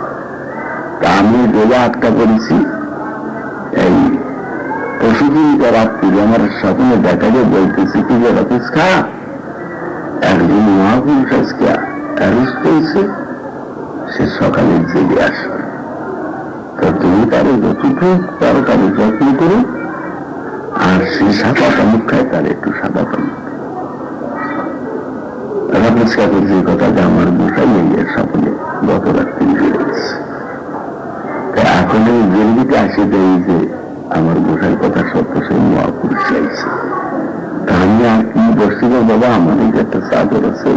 A: তা আমি রোজা 8টা করেছি, এই পশুদিন রাত্রি আমার স্বপ্নে দেখা যায়, বলতেছি কি যে রাফিজ খা, একজন মহাপুরুষ আজকে অ্যারেস্ট হয়েছে, সে সকালে জেগে আসবে, তো তুমি তার যতটুকু তার কাজে যত্ন করো, আর সে সাদা তামুক খায়, তার একটু সাদা তামুক। রাফিজ খাকে যে কথা যে আমার গোসাই এই স্বপ্নে গত রাত্রি জেগে গেছে, এখন এই জেলবিতে আসে দেয় যে আমার গোসাই কথা সত্য, সেই মহাপুরুষ চাইছে। তা আমি আর কি বসতে গো বাবা, আমার এই যে একটা চাদর আছে,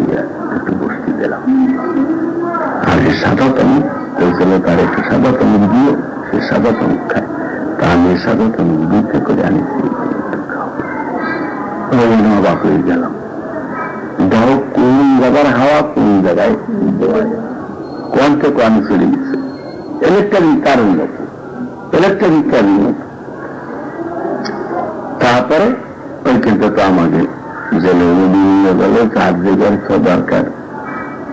A: একটু বসতে দিলাম, আর এই সাদা তামুক বলছিল তার একটু সাদা তামুক দিয়ে, সে সাদা তামুক খায়, তা আমি সাদা তামুক দুধে করে আনিছি, অবাক হয়ে গেলাম। ধরো কোন জায়গার হাওয়া কোন জায়গায় কোন থেকে আমি চলে গেছে, ইলেকট্রিক কারেন্ট মতো, ইলেকট্রিক কারেন্ট মতো। তারপরে ওইখানটা তো আমাদের জেলে বিভিন্ন গেল, চার জায়গার দরকার,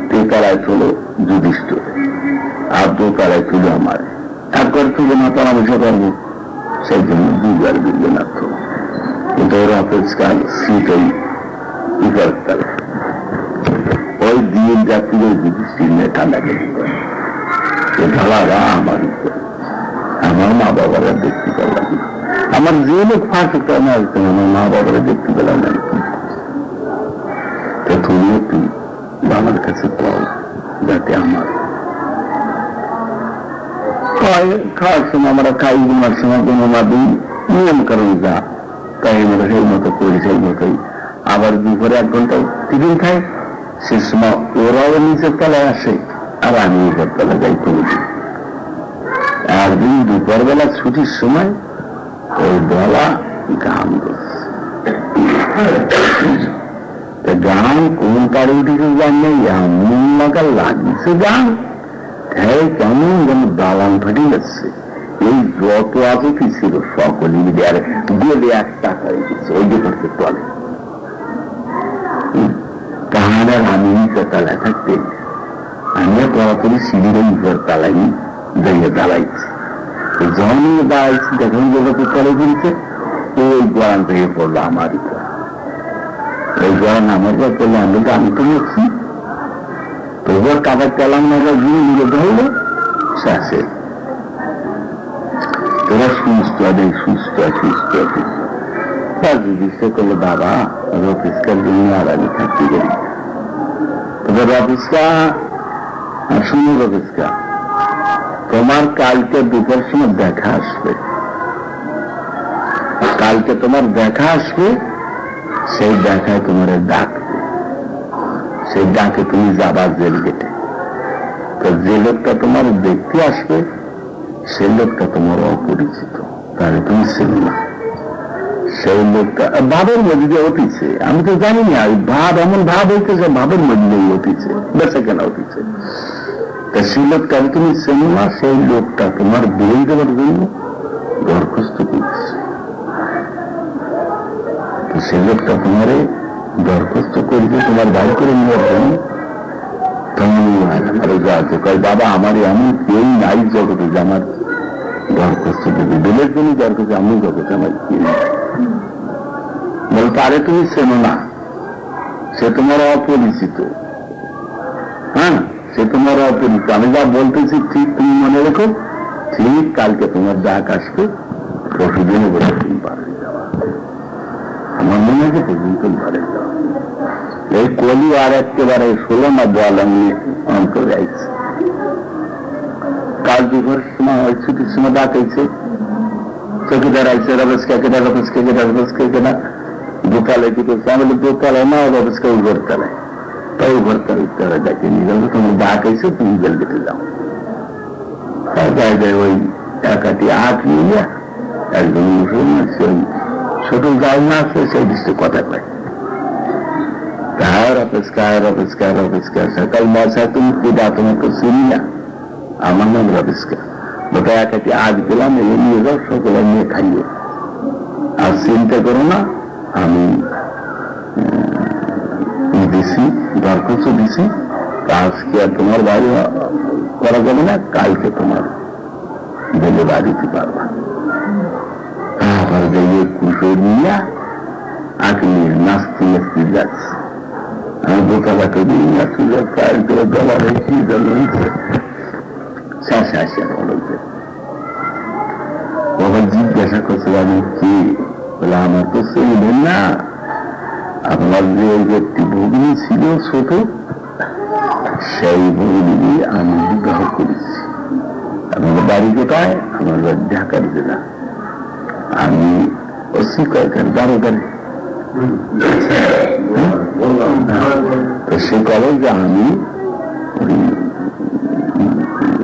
A: তেতালায় ছিল যুধিষ্ঠির, আর দোতলায় ছিল আমার, একবার থেকে না পরামর্শ করবো, সেই জন্য দুবার বিল্লে নাড়ত। কিন্তু ওর অফিস কাল সিট ওই উপর তলা, ওই দিন যাত্রী যুধিষ্ঠির নিয়ে ঠান্ডা কেটে করে ঢালারা আমার উপর। আমার মা বাবারা দেখতে পেলাম না, আমার যে লোক ফাঁসে কেন আসতেন, আমার মা বাবারা দেখতে পেলাম না। তো তুমি একটু বাবার কাছে পাও, যাতে আমার খাওয়ার সময় আমরা খাই, ঘুমার সময় কোনো মাদি নিয়ম কারণ যা, তাই আমরা সেই মতো করি, সেই মতোই। আবার দুপুরে 1 ঘন্টা টিফিন খাই, সে সময় ওরাও নিচের তলায় আসে, আর আমি উপর তলায় যাই করি। একদিন দুপুর বেলা ছুটির সময় ওই বেলা গান গান কোন কারে উঠেছে জানলে, এমন লাগার লাগিয়েছে গান, কেমন যেন দালান ফাটি যাচ্ছে। এই যত আজকি ছিল সকলে মিলে আর গেলে একটা হয়ে গেছে ওই যে করতে তলে। তাহার আর আমি নিচে তালায় থাকতে, আমি পড়াপড়ি সিঁড়ির উপর তালাই যাইয়ে দাঁড়াইছি। যখন দাঁড়াইছি যখন যেটাতে তলে ফিরছে, ওই গোয়ান থেকে পড়লো আমার উপর। ওই গোয়ান আমার উপর পড়লো, আমি তো আমি তো নিচ্ছি, তোর কাবার চালাম না, ঘুরে ঘুরে ধরলো, শেষে তোরা সুস্থ আছে, সুস্থ সুস্থ আছে। জিজ্ঞেস করলো, বাবা রফিসকার জন্য আর আমি থাকতে গেলি, তবে রফিসকা শুনো, রফিসকা তোমার কালকে দুপুর সময় দেখা আসবে, কালকে তোমার দেখা আসবে, সেই দেখায় তোমার ডাকবে, সেই ডাকে তুমি যাবা জেল গেটে। তো যে লোকটা তোমার দেখতে আসবে, সেই লোকটা তোমার অপরিচিত, তাহলে তুমি চিনো না। সেই লোকটা ভাবের মধ্যে অতিছে, আমি তো জানি না, ভাব এমন ভাব হইতেছে, ভাবের মধ্যে অতিছে, বেঁচে কেনা অতিছে। তা সেই লোকটা তুমি চেনো না, সেই লোকটা তোমার বেরিয়ে দেওয়ার জন্য দরখাস্ত করছে। তো সেই লোকটা তোমার দরখাস্ত করবে তোমার বাইর করে নেওয়ার জন্য। বাবা আমার এমন কেউ নাই জগতে যে আমার দরখাস্ত দেবে, দিলের জন্য দরখাস্ত, আমি জগতে আমার কেউ নাই। বল তারে তুমি চেনো না, সে তোমার অপরিচিত। হ্যাঁ, সে তোমার অপরিচিত। আমি যা বলতেছি ঠিক তুমি মনে রেখো, ঠিক কালকে তোমার ডাক আসবে, প্রতিদিনে বলে তুমি পারে যাওয়া। আমার মনে হয় পর্যন্ত পারে যাওয়া। এই কলি আর একেবারে 16 না বল আমি অন্তরে আইছি। কাল দুপুর সময় ওই ছুটির সময় ডাকাইছে, চৌকিদার আইছে, রবেশকে কেনা, রবেশকে কেনা, রবেশকে কেনা, দোতলায় দিতেছে। আমি দোতলায় না, রবেশকে উপর তলায়, তাই উপর তলায় ডাকে নিয়ে যাবো, তোমার ডাকাইছে, তুমি জেল দিতে যাও। যায় যায় ওই একাটি 8 নিয়ে একজন মুসলমান, সেই ছোট গায়ে না আছে, সেই দৃষ্টি কথা পায়। সকাল মশায় তুমি পিতা, তোমাকে চিনি না, আমার নাম রবিস্কা, ওটা একাটি আজ পেলাম, এলে নিয়ে যাও, সকলে নিয়ে খাইও, আর চিন্তা করো না, আমি দিছি, দরখাস্ত দিছি, আজকে আর তোমার বাড়ি করা যাবে না, কালকে তোমার জেলে বাড়িতে পারবা। আবার যাইয়ে কুশো নিয়ে আঁকলি নাচতে নাচতে যাচ্ছে। আমি দোতলা করে নাচতে প্রায় দলা রেখে শেষ আসে বলছে। বাবা জিজ্ঞাসা করছে আমি কি বলে, আমার তো সেইলেন না, আপনার যে একটি ভগ্নী ছিল ছোট, সেই ভগ্নী আমি বিবাহ করেছি। আমার বাড়ি কোথায়? আমার বাড়ি ঢাকার জেলা। আমি অস্বী কয়েকজন দারোগারে। তো সে করে যে আমি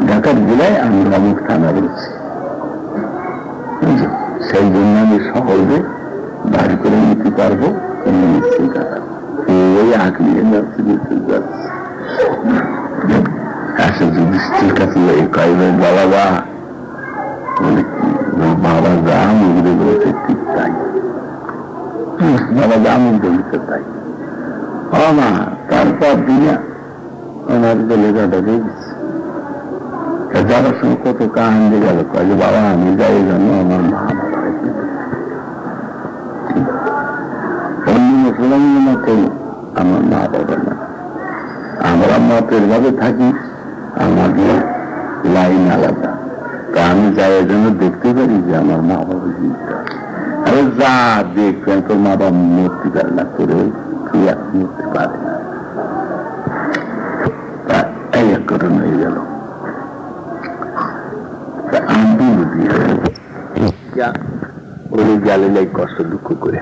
A: ঢাকার জেলায় আমি অমুক থানা রয়েছি, সেই জন্য আমি সহজে বাড়ি করে নিতে পারবো। ওই আঁকড়িয়ে যাচ্ছে যুধিষ্ঠির কাছে বাবা বাবা যা মুগরে বলেছে ঠিক তাই, বাবা যা মুগরে বলেছে তাই। মা তারপর দিনা ওনার লেখাটা দেখছি, যাওয়ার সঙ্গে কত কাহান্দি গেল। কয় যে বাবা আমি যাই জন্য আমার মা বাবা অন্য মুসলমানের মতো আমার মা বাবা না। আমরা মতের ভাবে থাকি, আমাদের লাইন আলাদা। তা আমি যাই জন্য দেখতে পারি যে আমার মা বাবা জীবিত। আরে যা দেখবেন তোর মা বাবা মূর্তি পারে না, করে তুই এক মূর্তি পারে না। তা এই এক ঘটনা হয়ে গেল। উনি গেলেন এই কষ্ট দুঃখ করে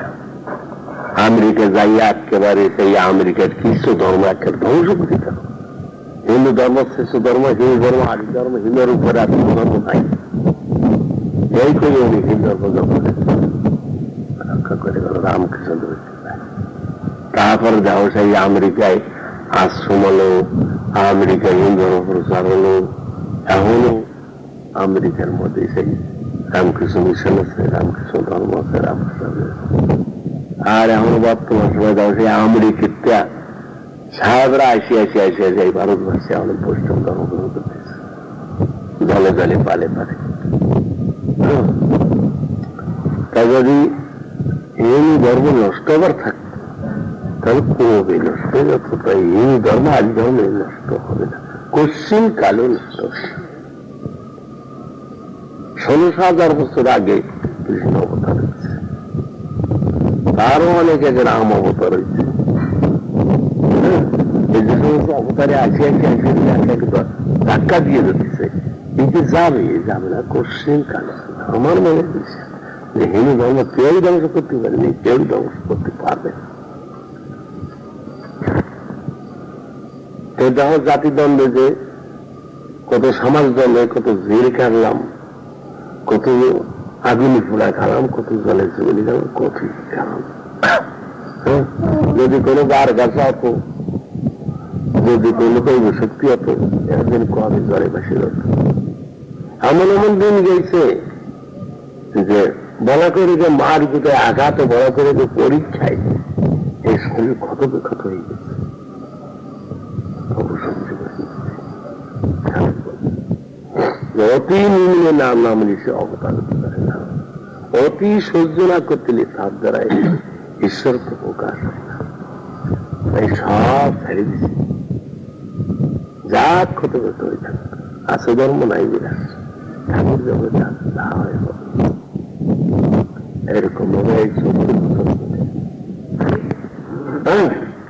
A: আমেরিকা যাইয়া একেবারে সেই আমেরিকার খ্রিস্ট ধর্ম একেবারে ধ্বংস করে দিল। হিন্দু ধর্ম শ্রেষ্ঠ ধর্ম, হিন্দু ধর্ম আদি ধর্ম, হিন্দুর উপরে আর কোনো ধর্ম নাই। এই করে উনি হিন্দু ধর্ম রক্ষা করে গেল রামকৃষ্ণ। তারপরে যাও সেই আমেরিকায় আশ্রম হলো, আমেরিকায় হিন্দু ধর্ম প্রচার হলো। এখনো আমেরিকার মধ্যে সেই রামকৃষ্ণ মিশন আছে, রামকৃষ্ণ ধর্ম আছে, রামকৃষ্ণ। আর এখন বর্তমান সময় যাও সেই আমেরিকা সাহেবরা আসি এই ভারতবর্ষে অনেক বৈষ্ণব ধর্ম গ্রহণ করতেছে, দলে দলে পালে পালে। তাই যদি হিন্দু ধর্ম নষ্ট হবার থাকতো তাহলে কবে নষ্ট হয়ে যেত? তাই হিন্দু ধর্ম আদি ধর্ম নষ্ট হবে না, কোশ্চিন কালো নষ্ট হবে। 16,000 বছর আগে কৃষ্ণ অবতার হয়েছে, তারও অনেক জায়গায় রাম অবতার হয়েছে। এই যে সমস্ত অবতারে আসি ধাক্কা দিয়ে দিচ্ছে, কিন্তু যাবে না কোশ্চিন কালে। আমার মনে হচ্ছে যে হিন্দু ধর্ম কেউ ধ্বংস করতে পারেনি, কেউ ধ্বংস করতে পারবে। তো দেখো জাতিদ্বন্দ্বে যে কত সমাজদ্বন্দ্বে কত জেল কাটলাম, কত আগুনি পোড়া খালাম, কত জলে চুগলি গেলাম, কত খেলাম। যদি কোনো বার গাছা হতো, যদি কোনো দৈব শক্তি হতো, একদিন কবে জলে বাসি হতো। এমন এমন দিন গেছে যে বলা করে যে মার কোথায় আঘাতে, বলা করে যে পরীক্ষায় এই শরীর ক্ষত বিক্ষত হয়ে গেছে। অতি নিম্নে নাম নাম লিখে অবতার হতে পারে না, অতি সহ্য না করতে তার দ্বারা ঈশ্বর তো প্রকাশ হয় না। তাই সব ছেড়ে দিচ্ছে, যা ক্ষত ক্ষত হয়ে থাকে। আছে ধর্ম নাই বিরাজ, ঠাকুর যাবে যা হয় এরকম ভাবে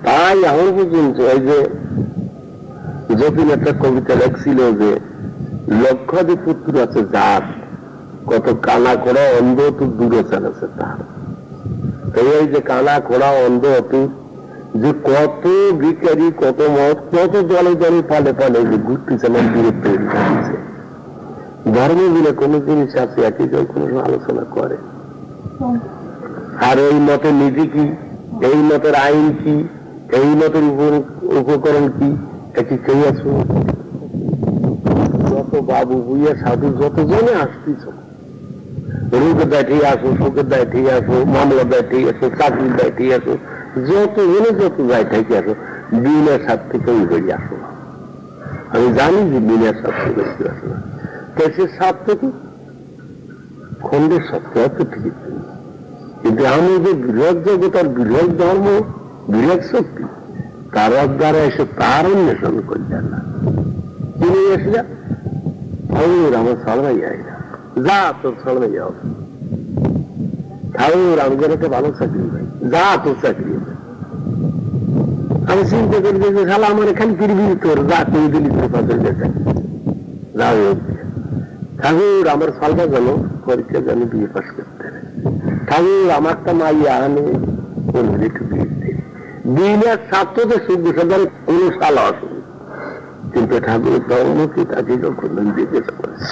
A: তাই এখন পর্যন্ত এই যে যতীন একটা কবিতা লেখছিল যে লক্ষাধিক পুত্র আছে যার, কত কানা খোড়া অন্ধ তো দূরে চালাচ্ছে তার। এই যে কানা খোড়া অন্ধ অতুর, যে কত ভিখারি, কত মত, কত দলে দলে পালে পালে যে ঘুরতেছে, আমার দূরে তৈরি করছে। ধর্ম দিলে কোন জিনিস আছে একই জন কোন আলোচনা করে। আর এই মতের নীতি কি, এই মতের আইন কি, এই মতের উপকরণ কি, একই কেউ আছে? যত বাবু বুইয়া সাধু যত জনে আসতেছ, রোগের দায় ঠিক আসো, শোকের দায় ঠিক আসো, মামলার দায় ঠিক আসো, চাকরির দায় ঠিক আসো, যত জনে যত দায় ঠিক আসো, বিনের সাথ থেকে ওই বেরিয়ে আসো না। আমি জানি যে বিনের সাথ থেকে বেরিয়ে আসো না, সে সাত থেকে অখণ্ডের সত্য আছে ঠিকই, কিন্তু আমি যে বৃহৎ জগতার বৃহৎ ধর্ম বৃহৎ শক্তি তার দ্বারা এসে তার অন্বেষণ করলেন না। তিনি এসে ঠাকুর আমার সলভাই যায় না, যা তোর সলভাই যাও, ঠাকুর আমাদের একটা ভালো চাকরি ভাই, যা তোর চাকরি। আমি চিন্তা করি যে শালা আমার এখানে ফিরবি তোর, যা করে দিলি তোর পাথর গেছে, যা ঠাকুর আমার সালটা গেল পরীক্ষা জানি বিয়ে পাস করতে হবে, ঠাকুর আমারটা মাইয়া আনে বলবে একটু বিয়ে দিনের ছাত্রদের সুখ সাধারণ কোন সাল আসবে, কিন্তু ঠাকুর ধর্মকে তাকে যখন দিতে পারছ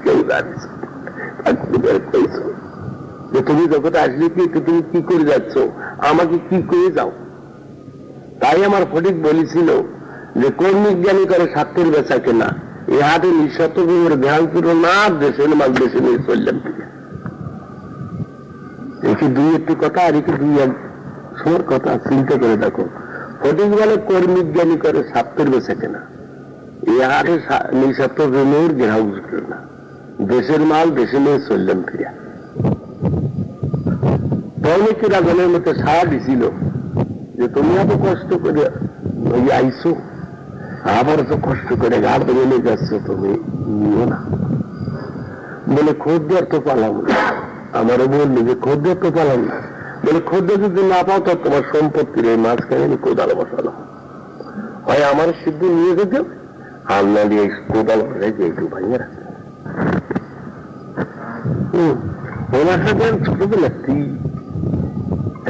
A: কেউ জানিস যে তুমি যখন আসলে কি তুমি কি করে যাচ্ছ, আমাকে কি করে যাও। তাই আমার ফটিক বলেছিল যে কর্মিক জ্ঞানী করে স্বার্থের বেচা কেনা, এ হাতে নিঃস্বার্থের ধ্যান ছিল না, দেশের মাল দেশে নিয়ে চললাম থেকে। একে দুই একটি কথা আর একে দুই এক সময় কথা চিন্তা করে দেখো। ফটিক বলে কর্মিক জ্ঞানী করে স্বার্থের বেচা কেনা, এ হাতে নিঃস্বার্থ জমির গ্রাহক ছিল না, দেশের মাল দেশে নিয়ে চললাম ফিরিয়া। কর্মিকেরা জনের মধ্যে সাড়া দিছিল যে তুমি এত কষ্ট করে আইসো, আবার তো কষ্ট করে গাড় বেলে যাচ্ছ, তুমি নিও না। বলে খোঁজদার তো পালাম না, আমারও বললি যে খোঁজদার তো পালাম না। বলে খোঁজদার যদি না পাও তো তোমার সম্পত্তির এই মাঝখানে আমি কোদাল বসালাম, হয় আমার সিদ্ধ নিয়ে যেতে আর না দিয়ে কোদাল বসাইছে একটু ভাঙে রাখতে। ওনার সাথে ছোটবেলা তুই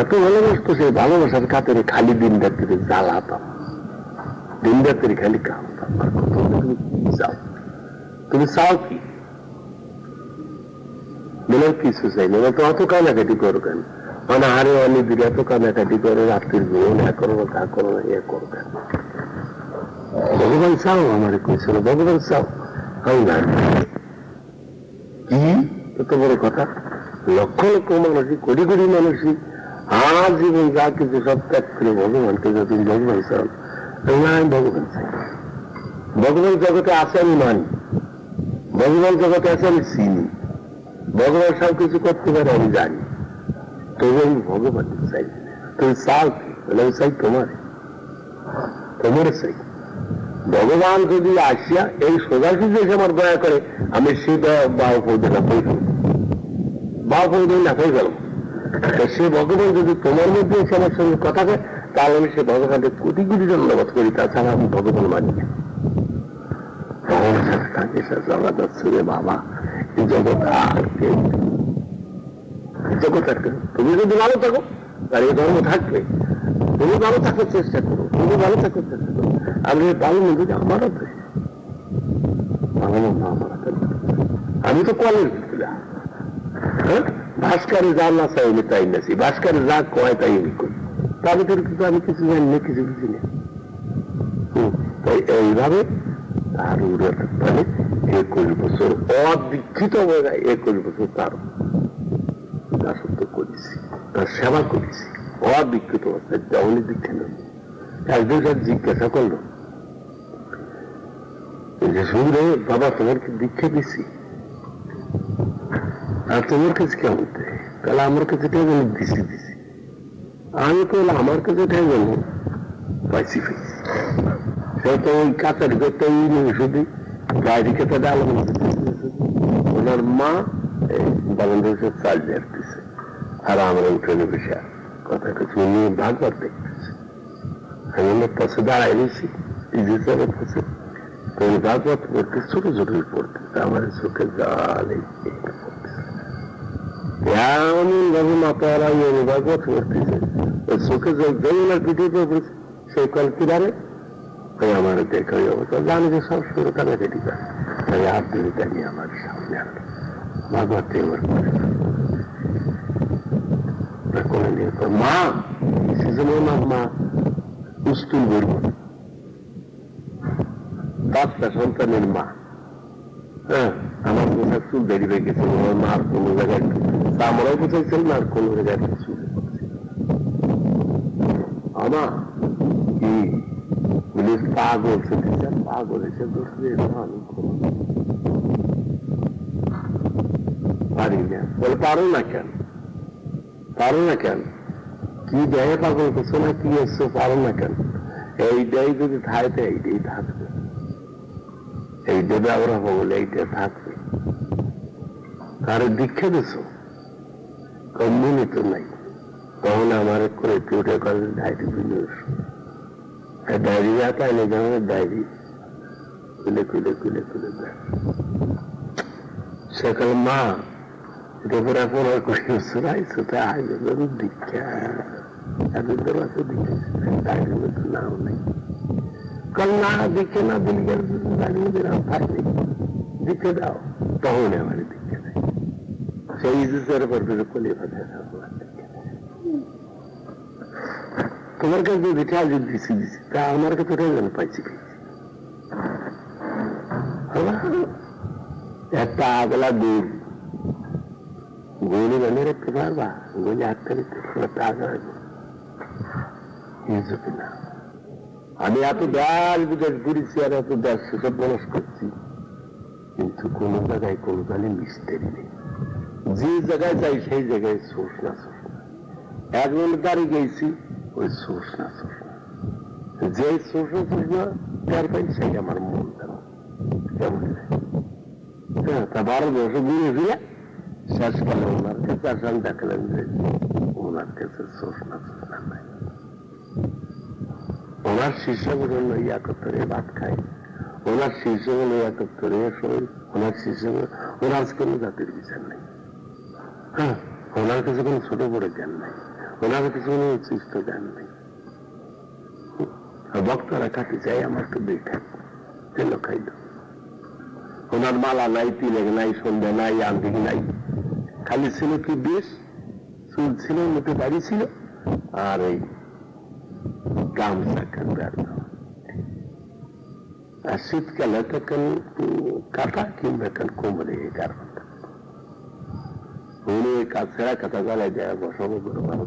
A: এত ভালোবাসতো, সেই ভালোবাসার খাতিরে খালি দিন রাত্রিতে জ্বালাতাম, দিন রাত্রি খালি কামতাম। তুমি চাও, তুমি চাও কি? বলে কিছু চাই না, তো অত কানাকাটি করো কেন? মানে হারে অনেক দিকে এত কানাকাটি করো, রাত্রির ঘুম না করো, তা করো না, এ করো কেন? ভগবান চাও আমার কইছিল, ভগবান চাও আমি জানি কি এত বড় কথা। লক্ষ লক্ষ মানুষই, কোটি কোটি মানুষই আর জীবন যা কিছু সব ত্যাগ করে ভগবানকে যদি ভগবান চান, আমি ভগবান চাই। ভগবান জগতে আছে আমি মানি, ভগবান জগতে আছে আমি চিনি, ভগবান সব কিছু করতে পারে আমি জানি, তবু আমি ভগবান চাই। তুমি চাও কি? আমি চাই তোমার, তোমার চাই। ভগবান যদি আসিয়া এই সোজাসুজি এসে আমার দয়া করে, আমি সেটা বাউ পৌঁছে না হয়ে গেল, বাউ পৌঁছে না হয়ে গেল। সে ভগবান যদি তোমার মধ্যে এসে আমার সঙ্গে কথা কয়, তাহলে আমি সে ভগবানকে কোটি কোটি ধন্যবাদ করি, তাছাড়া আমি ভগবান মানি না। ভগবানের সাথে থাকে জগৎ হচ্ছে রে বাবা, এই জগৎ আর কেউ, জগৎ আর কেউ। তুমি যদি ভালো থাকো তার এই ধর্ম থাকবে, তুমি ভালো থাকার চেষ্টা করো, তুমি ভালো থাকার চেষ্টা করো। আমি ভালো মন্দির আমার হাতে, আমি তো কলের ভিতরে ভাস্করে যা না চাই আমি তাই নাছি, ভাস্করে যা কয় তাই আমি করি, তার ভিতরে কিন্তু আমি কিছু জানি না, কিছু বুঝি না। তাই এইভাবে তার মানে 21 বছর অদীক্ষিত হয়ে যায়, 21 বছর তার দাসত্ব করেছি, তার সেবা করেছি অদীক্ষিত অবস্থায়, যেমনই দীক্ষা নেই। একদিন স্যার জিজ্ঞাসা করলো যে শুনলে বাবা তোমার কি দীক্ষা দিচ্ছি, আর তোমার কাছে কেমন? তাহলে আমার কাছে কেমন দিছি দিছি, আমি তো আমার কাছে কেমন পাইছি পাইছি। সে তো ওই কাতারি করতে শুধু বাইরে খেতে ডাল ওনার মা বাংলাদেশের চাল দেখতেছে, আর আমরা উঠে বসে কথা কিছু নিয়ে ভাগবত দেখতেছে। আমি ওনার পাশে দাঁড়াই নিয়েছি, ইজিসারের পাশে, তো ওই ভাগবত পড়তে ছোট ছোট পড়তেছে, আমার চোখে জল পড়তেছে, এমন ভাবে মাতারা ভাগবত পড়তেছে, ওই চোখে জল ওনার পিঠে পড়েছে, সেই কল কিনারে আমার দেখা অবস্থা জানি যে সব শুরু কানাকাটি করে, তাই হাত ধরে টানিয়ে আমার সামনে আনলো, ভাগবত এবার করে নিয়ে মা সেজন্য মা উস্তুল বলব, 5টা সন্তানের মা। হ্যাঁ, আমার বোঝার চুল বেরিয়ে গেছে, আমার মার কোন জায়গায় আমরাও বোঝাইছিল না, আর কোন জায়গায় চুল আমা কি পাগল, পাগল এসে পারি না। বলে পারো না কেন? পারো না কেন? কি দেহে পাগল করছো না কি এসছো, পারো না কেন? এইটাই যদি থাকতে এইটাই থাকবে, এইটা ব্যবহার পাগল এইটা থাকবে। কারো দীক্ষা দিছ মনে তো নাই, তখন আমার করে উঠে করে ডায়েরি বিনিয়োগ, ডায়েরি হাতে এনে যেমন ডায়েরি খুলে খুলে খুলে খুলে দেয়। সকাল মা দেবরা পড়ার করে আইসো তা আইলো দীক্ষা এতদের আছে দীক্ষা ডায়েরির মধ্যে নাও নেই। কারণ না দীক্ষা না দিলে ডায়েরির মধ্যে নাম থাকবে, দীক্ষা দাও, তখন আমার দীক্ষা দেয়। সেই ইজুসের পর কলিয়ে কথা তোমার কাছে যদি টার্গেট দিছি দিছি তা আমার কাছে যেন পাইছি একটা আগলা দুধ গলি বানিয়ে রাখতে পারবা, গলি আটকে রাখতে পারবা, আগলা না। আমি এত দাস বিদেশ ঘুরেছি আর এত দাস সেসব বনস করছি, কিন্তু কোন জায়গায় কোন কালে মিস্তেরি নেই। যে জায়গায় যাই সেই জায়গায় সোর্স না সোর্স না। একজন দাঁড়িয়ে গেছি ওই সোর্স না সোর্স না, যে সোর্স সোর্স না তার পাই সেই আমার মন দেন কেমন। হ্যাঁ, তা 12 বছর ঘুরে ফিরে শেষকালে ওনার কাছে আসাম দেখলেন যে ওনার কাছে সোর্স না সোর্স না নাই। ওনার শিষ্যগুলো লইয়া কত্তরে ভাত খায়, ওনার শিষ্যগুলো লইয়া কত্তরে শোয়, ওনার শিষ্যগুলো ওনার কোনো জাতির বিচার নেই। হ্যাঁ, ওনার কাছে কোনো ছোট বড় জ্ঞান নাই, ওনার কাছে কোনো উচ্ছিষ্ট জ্ঞান নেই। ভক্তরা খাতে চাই আমার তো দেখা তেল খাইল, ওনার মালা নাই, তিলেক নাই, সন্ধ্যা নাই, আন্দিক নাই, খালি ছিল কি বেশ, চুল ছিল, মুখে বাড়ি ছিল, আর এই গামছা কাঁদবে। আর শীতকালে তখন কাঁথা কিংবা কোমরে এই কারণ উনি ওই কাজ ছেড়া কাঁথা গলায় দেয় বসাবো করে ভালো।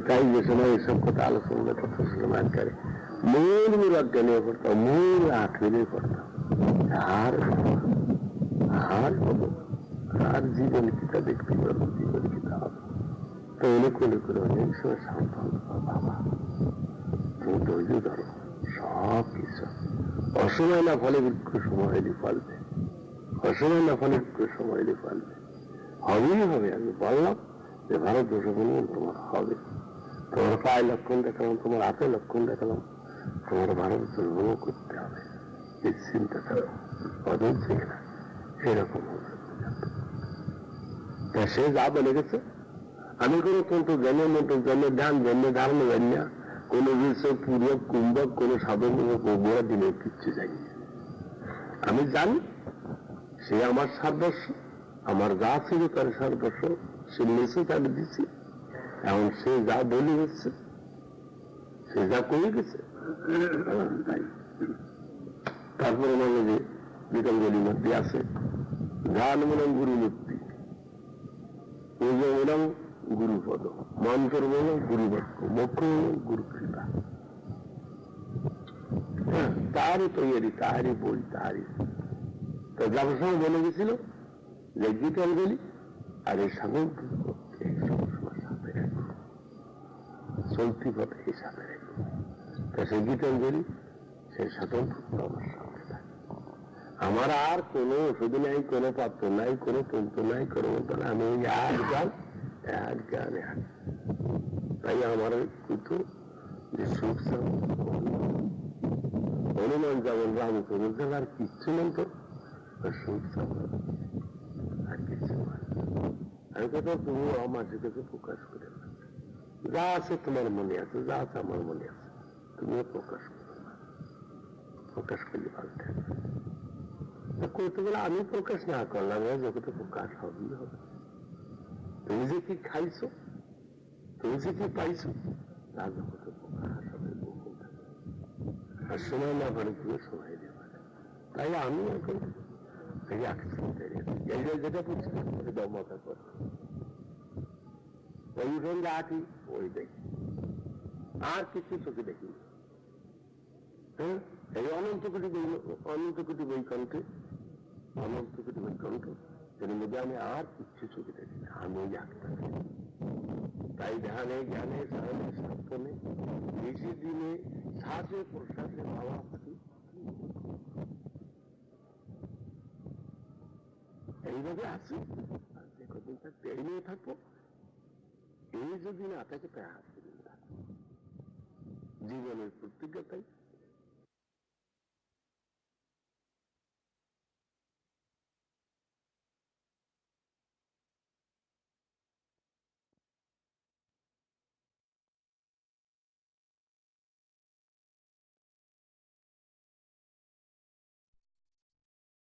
A: তাই যে সময় এইসব কথা আলোচনা কথা শুনে করে মূল মুরাজ্ঞা নিয়ে পড়তাম, মূল আঁকড়ে পড়তাম। আর জীবন কিতা দেখতে পারবো, জীবন কিতা হবে। তো উনি কোলে করে অনেক সময় সান্ত্বন বাবা তুমি ধৈর্য ধরো, সব কিছু অসময় না ফলে বৃক্ষ সময় হলে ফলবে, অসময় না ফলে বৃক্ষ সময় হলে ফলবে, হবেই হবে। আমি বললাম যে ভারতবর্ষ তোমার হবে, তোমার পায়ে লক্ষণ দেখালাম, তোমার হাতে লক্ষণ দেখালাম, তোমার ভারতবর্ষ ভ্রমণ করতে হবে, এই চিন্তা করো অধৈর্য না এরকম হবে। সে যা বলে গেছে, আমি কোনো তন্ত্র জ্ঞানের মন্ত্র জ্ঞানের ধ্যান জ্ঞানের ধারণা জানি না, কোনো বিষয় পূর্বক কুম্ভক কোনো সাধন গোড়া দিনে কিচ্ছু জানি। আমি জানি সে আমার সর্বস্ব, আমার যা ছিল তার সর্বস্ব, সে মেসে তাকে দিচ্ছি। এখন সে যা বলে গেছে, সে যা করে গেছে, তারপরে মানে যে গীতাঞ্জলির মধ্যে আছে ধ্যান মনম গুরু মূর্তি, ওজম গুরুপদ, মন্ত্র বল গুরু বাক্য, মোক্ষ গুরু কৃপা। তারই তৈরি, তাহারই বই, তাহারই। তো যাবার সময় বলে গেছিল যে গীতাঞ্জলি আর এই সাধনকে সবসময় সাথে রাখো, চলতি পথে এই সাথে রাখো। তা সেই গীতাঞ্জলি সেই সাধন আমার সাথে থাকে। আমার আর কোনো ওষুধ নাই, কোনো পাত্র নাই, কোনো তন্ত্র নাই, কোনো মন্ত্র নাই, আমি এক গান এক গান এক। তাই আমার কিন্তু যে সুখ হনুমান যেমন রামচন্দ্র আর কিচ্ছু মন্ত্র সুখ আর কিছু আমি কথা তুমি আমার কাছে প্রকাশ করে না, যা আছে তোমার মনে আছে, যা আছে আমার মনে আছে, তুমিও প্রকাশ করো না, প্রকাশ করলে ভালো থাকবে। করতে গেলে আমি প্রকাশ না করলাম, জগতে প্রকাশ হবেই হবে। তুমি যে কি খাইছো, তুমি যে কি পাইছো, তা জগতে প্রকাশ হবে, আর সময় না পারে তুমি সময় দেবে। তাই আমি এখন যেটা বুঝলাম দমতা কর ওই উঠোন আঁকি ওই দেখি, আর কিছু চোখে দেখি। হ্যাঁ, এই অনন্ত কোটি বৈকণ্ঠে অনন্তকে তুমি কণ্ঠ এর মধ্যে আমি আর কিচ্ছু চোখে দেখি না, আমি ওই আঁকতে তাই ধ্যানে জ্ঞানে সায়নে স্থাপনে বেশি দিনে শ্বাসে প্রশ্বাসে ভাবা থাকি এইভাবে আসি আর যে কদিন থাকতে এই নিয়ে থাকবো। এই যদি না থাকে তাই হাত দিন থাকবো। জীবনের প্রতিজ্ঞাটাই